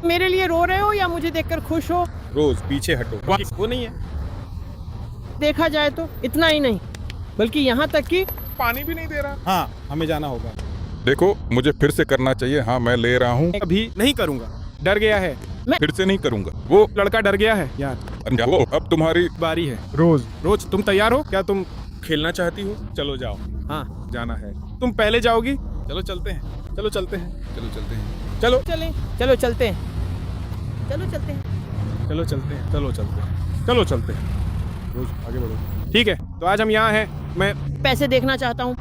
मेरे लिए रो रहे हो या मुझे देखकर खुश हो? रोज पीछे हटो। वो नहीं है। देखा जाए तो इतना ही नहीं, बल्कि यहाँ तक कि पानी भी नहीं दे रहा। हाँ, हमें जाना होगा। देखो, मुझे फिर से करना चाहिए। हाँ, मैं ले रहा हूँ। अभी नहीं करूँगा, डर गया है। फिर से नहीं करूँगा। वो लड़का डर गया है यार। वो अब तुम्हारी बारी है। रोज तुम तैयार हो? क्या तुम खेलना चाहती हो? चलो जाओ। हाँ, जाना है। तुम पहले जाओगी? चलो चलते हैं। चलो चलते हैं। चलो चलते हैं। चलो चलें। चलो चलते हैं। चलो चलते हैं। चलो चलते हैं। चलो चलते हैं। चलो चलते हैं। रोज आगे बढ़ो। ठीक है, तो आज हम यहाँ हैं। मैं पैसे देखना चाहता हूँ।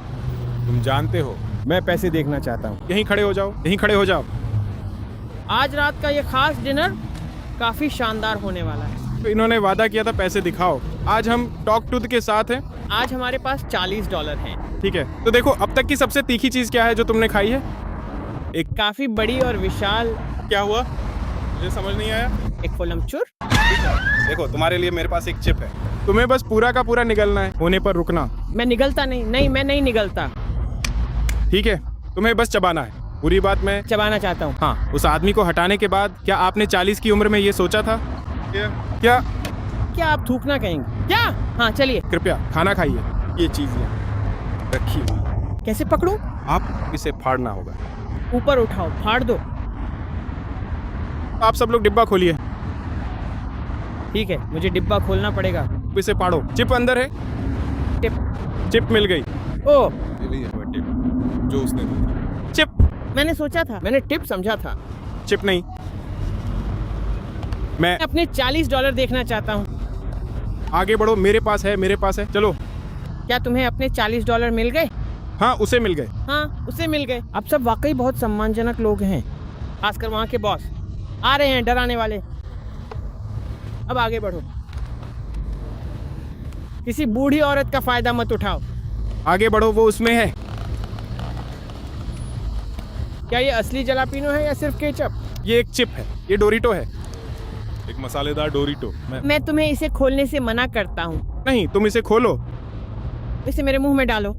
तुम जानते हो मैं पैसे देखना चाहता हूँ। यहीं खड़े हो जाओ। यहीं खड़े हो जाओ। आज रात का ये खास डिनर काफी शानदार होने वाला है। तो इन्होंने वादा किया था पैसे दिखाओ। आज हम टॉक टू के साथ हैं। आज हमारे पास $40 हैं। ठीक है, तो देखो अब तक की सबसे तीखी चीज क्या है जो तुमने खाई है? एक काफी बड़ी और विशाल। क्या हुआ? मुझे समझ नहीं आया। एक फुलमचूर। देखो, तुम्हारे लिए मेरे पास एक चिप है। तुम्हें बस पूरा का पूरा निगलना है। होने पर रुकना। मैं निगलता नहीं, मैं नहीं निगलता। ठीक है, तुम्हें बस चबाना है। पूरी बात मैं चबाना चाहता हूँ। हाँ, उस आदमी को हटाने के बाद क्या आपने 40 की उम्र में ये सोचा था? क्या आप थूकना कहेंगे क्या? हाँ चलिए। कृपया खाना खाइए। ये चीज रखी हुई। कैसे पकड़ूं? आप इसे फाड़ना होगा। ऊपर उठाओ, फाड़ दो। आप सब लोग डिब्बा खोलिए। ठीक है, मुझे डिब्बा खोलना पड़ेगा। इसे फाड़ो। चिप अंदर है। चिप मिल गई। ओ, जो उसने दी। चिप। मैंने सोचा था, मैंने टिप समझा था। चिप नहीं। मैं अपने $40 देखना चाहता हूँ। आगे बढ़ो। मेरे पास है, मेरे पास है। चलो। क्या तुम्हें अपने $40 मिल गए? हाँ, उसे मिल गए। हाँ, उसे मिल गए। आप सब वाकई बहुत सम्मानजनक लोग हैं, खासकर वहाँ के बॉस। आ रहे हैं डराने वाले। अब आगे बढ़ो। किसी बूढ़ी औरत का फायदा मत उठाओ। आगे बढ़ो, वो उसमें है। क्या ये असली जलापिनो है या सिर्फ केचप? ये एक चिप है। ये डोरिटो है, एक मसालेदार डोरिटो। मैं तुम्हें इसे खोलने से मना करता हूँ। नहीं, तुम इसे खोलो। इसे मेरे मुंह में डालो।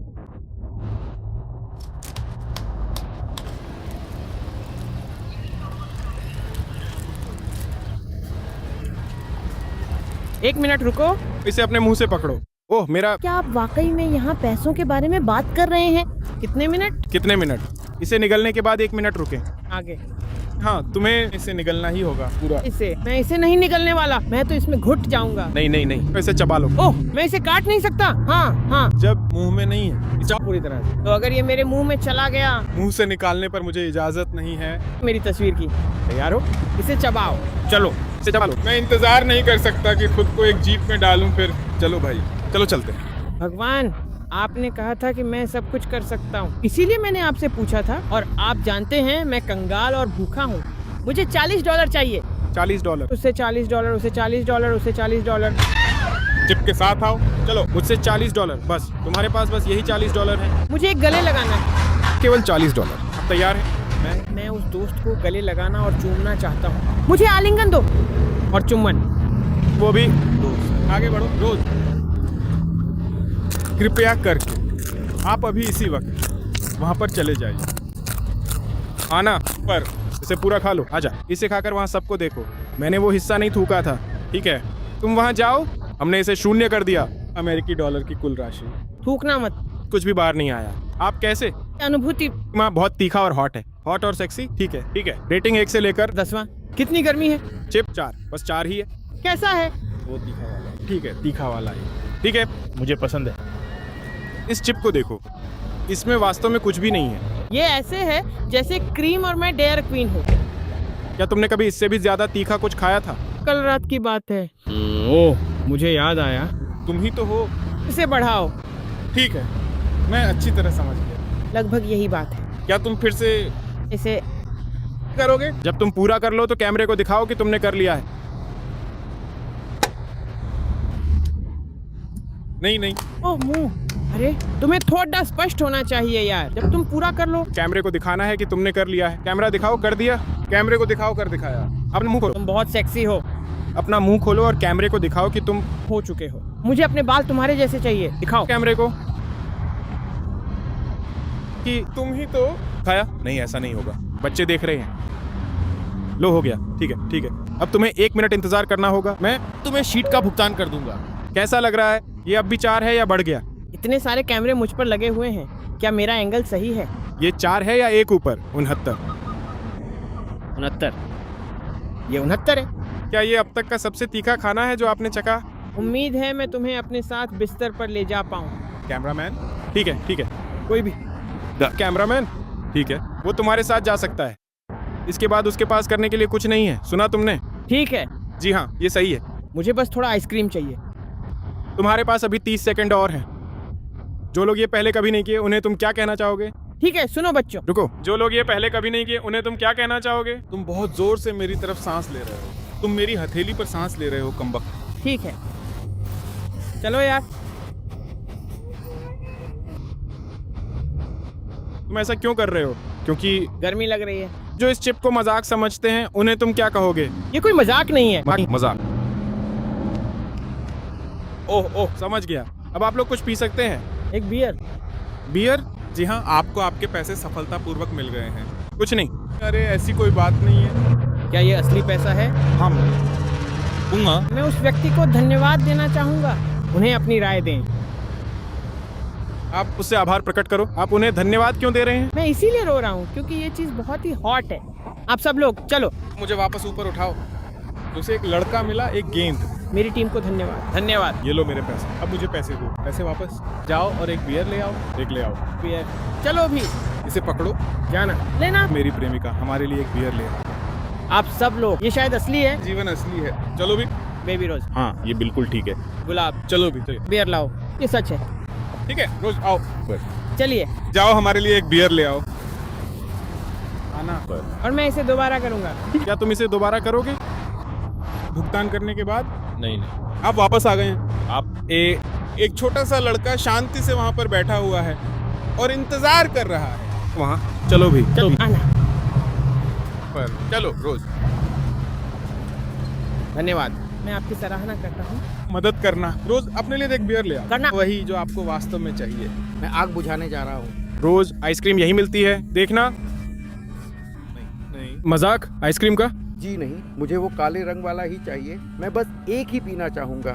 एक मिनट रुको। इसे अपने मुंह से पकड़ो। ओह मेरा। क्या आप वाकई में यहाँ पैसों के बारे में बात कर रहे हैं? कितने मिनट? कितने मिनट? इसे निगलने के बाद 1 मिनट रुके। आगे। हाँ, तुम्हें इसे निगलना ही होगा पूरा। मैं इसे नहीं निगलने वाला। मैं तो इसमें घुट जाऊंगा। नहीं, इसे चबा लो। ओह, मैं इसे काट नहीं सकता। हाँ। जब मुंह में नहीं है, इसे पूरी तरह से। तो अगर ये मेरे मुंह में चला गया? मुंह से निकालने पर मुझे इजाजत नहीं है। मेरी तस्वीर की। तैयार हो? इसे चबाओ। चलो, इसे चबा लो। मैं इंतजार नहीं कर सकता कि खुद को एक जीप में डालूं। फिर चलो भाई, चलो चलते हैं। भगवान, आपने कहा था कि मैं सब कुछ कर सकता हूँ, इसीलिए मैंने आपसे पूछा था। और आप जानते हैं मैं कंगाल और भूखा हूँ। मुझे $40 चाहिए। $40। उससे $40, उसे $40, उसे $40। चिप के साथ आओ। चलो, मुझसे $40। बस तुम्हारे पास बस यही $40 है। मुझे एक गले लगाना है। केवल $40। अब तैयार है? मैं उस दोस्त को गले लगाना और चूमना चाहता हूँ। मुझे आलिंगन दो और चुम्बन। वो भी आगे बढ़ो। रोज कृपया करके आप अभी इसी वक्त वहां पर चले जाइए। आना पर इसे पूरा खा लो। आजा, इसे खाकर वहां सबको देखो। मैंने वो हिस्सा नहीं थूका था, ठीक है? तुम वहां जाओ, हमने इसे शून्य कर दिया। अमेरिकी डॉलर की कुल राशि। थूकना मत। कुछ भी बाहर नहीं आया। आप कैसे? अनुभूति माँ बहुत तीखा और हॉट है। हॉट और सेक्सी, ठीक है ठीक है। रेटिंग 1 से लेकर 10वां। कितनी गर्मी है? चिप 4, बस 4 ही है। कैसा है? वो तीखा वाला, ठीक है तीखा वाला है, ठीक है मुझे पसंद है। इस चिप को देखो, इसमें वास्तव में कुछ भी नहीं है। ये ऐसे है जैसे क्रीम और मैं डेयर क्वीन हूँ। क्या तुमने कभी इससे भी ज्यादा तीखा कुछ खाया था? कल रात की बात है। ओह, मुझे याद आया। तुम ही तो हो। इसे बढ़ाओ। ठीक है, मैं अच्छी तरह समझ गया। लगभग यही बात है। क्या तुम फिर से इसे करोगे? जब तुम पूरा कर लो तो कैमरे को दिखाओ कि तुमने कर लिया है। नहीं नहीं। ओह मुंह। अरे तुम्हें थोड़ा स्पष्ट होना चाहिए यार। जब तुम पूरा कर लो कैमरे को दिखाना है कि तुमने कर लिया है। कैमरा दिखाओ, कर दिया। कैमरे को दिखाओ, कर दिखाया। अपना मुंह खोलो। तुम बहुत सेक्सी हो। अपना मुंह खोलो और कैमरे को दिखाओ कि तुम हो चुके हो। मुझे अपने बाल तुम्हारे जैसे चाहिए। दिखाओ कैमरे को कि तुम ही तो खाया। नहीं, ऐसा नहीं होगा, बच्चे देख रहे हैं। लो, हो गया। ठीक है ठीक है। अब तुम्हें 1 मिनट इंतजार करना होगा। मैं तुम्हें शीट का भुगतान कर दूंगा। कैसा लग रहा है? ये अब भी 4 है या बढ़ गया? इतने सारे कैमरे मुझ पर लगे हुए हैं, क्या मेरा एंगल सही है? ये 4 है या 1 ऊपर? 69। 69। ये 69 है। क्या ये अब तक का सबसे तीखा खाना है जो आपने चखा? उम्मीद है मैं तुम्हें अपने साथ बिस्तर पर ले जा पाऊँ। कैमरामैन, ठीक है ठीक है। कोई भी कैमरामैन, ठीक है, वो तुम्हारे साथ जा सकता है। इसके बाद उसके पास करने के लिए कुछ नहीं है। सुना तुमने? ठीक है। जी हाँ, ये सही है। मुझे बस थोड़ा आइसक्रीम चाहिए। तुम्हारे पास अभी 30 सेकंड और हैं। जो लोग ये पहले कभी नहीं किए उन्हें तुम क्या कहना चाहोगे? ठीक है, सुनो बच्चों। रुको। जो लोग ये पहले कभी नहीं किए उन्हें तुम क्या कहना चाहोगे? तुम बहुत जोर से मेरी तरफ सांस ले रहे हो। तुम मेरी हथेली पर सांस ले रहे हो, कमबख्त। ठीक है, चलो यार। तुम ऐसा क्यों कर रहे हो? क्योंकि गर्मी लग रही है। जो इस चिप को मजाक समझते हैं उन्हें तुम क्या कहोगे? ये कोई मजाक नहीं है। मजाक। ओह ओह, समझ गया। अब आप लोग कुछ पी सकते हैं। एक बियर। बियर? जी हाँ, आपको आपके पैसे सफलतापूर्वक मिल गए हैं। कुछ नहीं। अरे ऐसी कोई बात नहीं है। क्या ये असली पैसा है? हाँ, दूंगा। मैं उस व्यक्ति को धन्यवाद देना चाहूँगा। उन्हें अपनी राय दें। आप उससे आभार प्रकट करो। आप उन्हें धन्यवाद क्यों दे रहे हैं? मैं इसीलिए रो रहा हूँ क्योंकि ये चीज़ बहुत ही हॉट है। आप सब लोग चलो। मुझे वापस ऊपर उठाओ। उसे एक लड़का मिला, एक गेंद। मेरी टीम को धन्यवाद। धन्यवाद। ये लो मेरे पैसे। अब मुझे पैसे दो। पैसे वापस। जाओ और एक बियर ले आओ। एक ले आओ। बियर। चलो भी। इसे पकड़ो। जाना लेना। मेरी प्रेमिका, हमारे लिए एक बियर ले आओ। आप सब लोग। ये शायद असली है। जीवन असली है। चलो भी। बेबी रोज। हाँ, ये बिल्कुल ठीक है। गुलाब। चलो भी। बियर लाओ। ये सच है। ठीक है, रोज आओ। चलिए जाओ, हमारे लिए एक बियर ले आओ। आना। और मैं इसे दोबारा करूंगा। क्या तुम इसे दोबारा करोगे? भुगतान करने के बाद? नहीं नहीं। आप वापस आ गए हैं। आप एक छोटा सा लड़का शांति से वहां पर बैठा हुआ है और इंतजार कर रहा है वहाँ। चलो भी। चलो आना। पर चलो रोज। धन्यवाद। मैं आपकी सराहना करता हूँ। मदद करना। रोज अपने लिए एक बियर ले आओ। करना। वही जो आपको वास्तव में चाहिए। मैं आग बुझाने जा रहा हूँ। रोज आइसक्रीम यही मिलती है, देखना। नहीं। मजाक आइसक्रीम का? जी नहीं, मुझे वो काले रंग वाला ही चाहिए। मैं बस एक ही पीना चाहूँगा।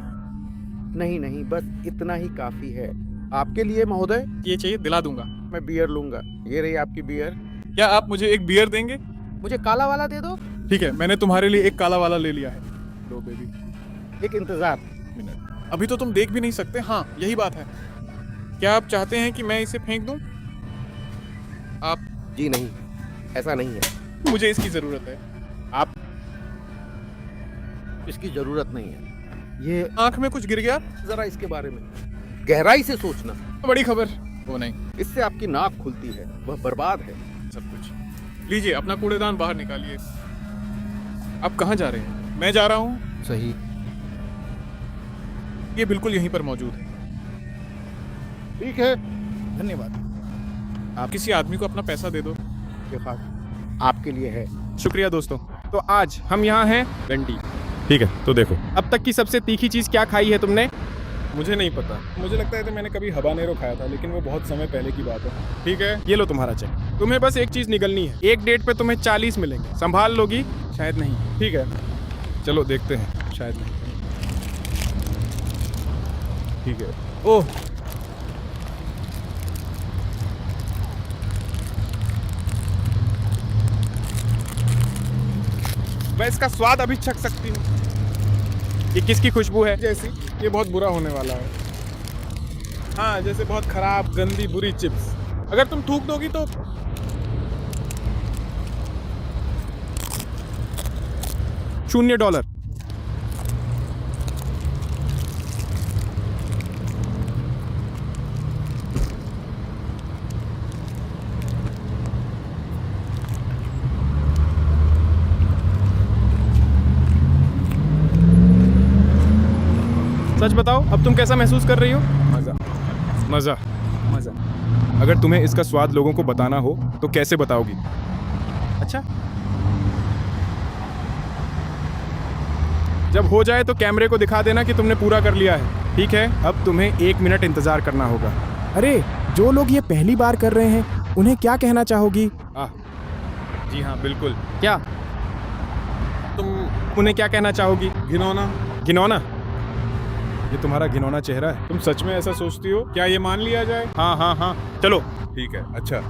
नहीं नहीं, बस इतना ही काफ़ी है। आपके लिए महोदय? ये चाहिए, दिला दूंगा। मैं बियर लूँगा। ये रही आपकी बियर। क्या आप मुझे एक बियर देंगे? मुझे काला वाला दे दो। ठीक है, मैंने तुम्हारे लिए एक काला वाला ले लिया है। लो बेबी। एक इंतजार। अभी तो तुम देख भी नहीं सकते। हाँ, यही बात है। क्या आप चाहते हैं कि मैं इसे फेंक दूं? आप? जी नहीं, ऐसा नहीं है। मुझे इसकी जरूरत है। आप? इसकी जरूरत नहीं है। ये आंख में कुछ गिर गया? जरा इसके बारे में गहराई से सोचना। बड़ी खबर। वो नहीं, इससे आपकी नाक खुलती है, वह बर्बाद है सब कुछ। लीजिए, अपना कूड़ेदान बाहर निकालिए। आप कहाँ जा रहे हैं? मैं जा रहा हूँ। सही। ये बिल्कुल यहीं पर मौजूद है। ठीक है, धन्यवाद। आप किसी आदमी को अपना पैसा दे दो। ये खाक। आपके लिए है। शुक्रिया दोस्तों। तो आज हम यहाँ हैं घंटी। ठीक है, तो देखो अब तक की सबसे तीखी चीज क्या खाई है तुमने? मुझे नहीं पता, मुझे लगता है कि मैंने कभी हबानेरो खाया था, लेकिन वो बहुत समय पहले की बात है। ठीक है, ये लो तुम्हारा चेक। तुम्हें बस एक चीज निकलनी है, एक डेट पे तुम्हें 40 मिलेंगे। संभाल लोगी? शायद नहीं। ठीक है, चलो देखते हैं। शायद नहीं। ठीक है। ओह, मैं इसका स्वाद अभी चख सकती हूँ। ये किसकी खुशबू है? जैसी ये बहुत बुरा होने वाला है। हाँ, जैसे बहुत खराब गंदी बुरी चिप्स। अगर तुम थूक दोगी तो $0। सच बताओ, अब तुम कैसा महसूस कर रही हो? मजा मजा। मजा। अगर तुम्हें इसका स्वाद लोगों को बताना हो तो कैसे बताओगी? अच्छा, जब हो जाए तो कैमरे को दिखा देना कि तुमने पूरा कर लिया है। ठीक है, अब तुम्हें 1 मिनट इंतजार करना होगा। अरे, जो लोग ये पहली बार कर रहे हैं उन्हें क्या कहना चाहोगी? जी हाँ, बिल्कुल। क्या तुम उन्हें क्या कहना चाहोगी? घिनौना। घिनौना? ये तुम्हारा घिनौना चेहरा है। तुम सच में ऐसा सोचती हो? क्या ये मान लिया जाए? हाँ हाँ हाँ, चलो। ठीक है। अच्छा,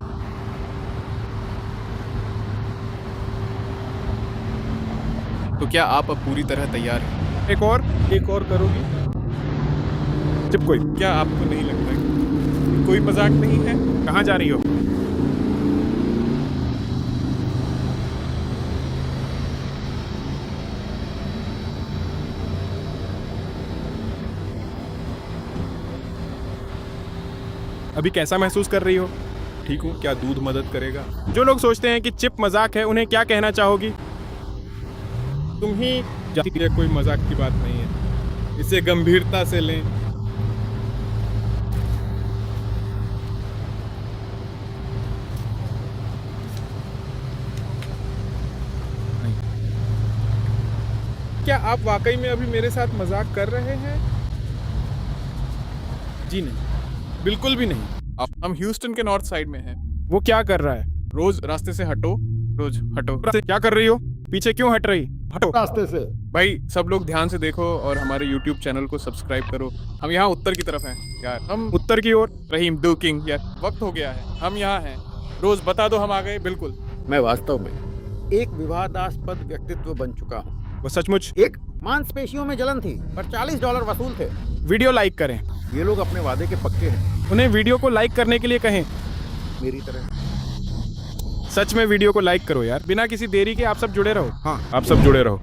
तो क्या आप अब पूरी तरह तैयार हैं? एक और करोगी? जब कोई क्या आपको नहीं लगता कि कोई मजाक नहीं है? कहाँ जा रही हो? अभी कैसा महसूस कर रही हो? ठीक हूँ। क्या दूध मदद करेगा? जो लोग सोचते हैं कि चिप मजाक है उन्हें क्या कहना चाहोगी? तुम ही ये कोई मजाक की बात नहीं है, इसे गंभीरता से लें। क्या आप वाकई में अभी मेरे साथ मजाक कर रहे हैं? जी नहीं, बिल्कुल भी नहीं। हम ह्यूस्टन के नॉर्थ साइड में हैं। वो क्या कर रहा है? रोज रास्ते से हटो, रोज हटो। क्या कर रही हो? पीछे क्यों हट रही? हटो रास्ते से। भाई, सब लोग ध्यान से देखो और हमारे YouTube चैनल को सब्सक्राइब करो। हम यहाँ उत्तर की तरफ हैं यार। हम उत्तर की ओर? रहीम डू किंग यार, वक्त हो गया है। हम यहाँ हैं। रोज बता दो, हम आ गए। बिल्कुल। मैं वास्तव में एक विवादास्पद व्यक्तित्व बन चुका हूँ। वो सचमुच? एक मांसपेशियों में जलन थी, पर $40 वसूल थे। वीडियो लाइक करें। ये लोग अपने वादे के पक्के हैं। उन्हें वीडियो को लाइक करने के लिए कहें। मेरी तरह। सच में वीडियो को लाइक करो यार, बिना किसी देरी के। आप सब जुड़े रहो। हाँ, आप सब जुड़े रहो।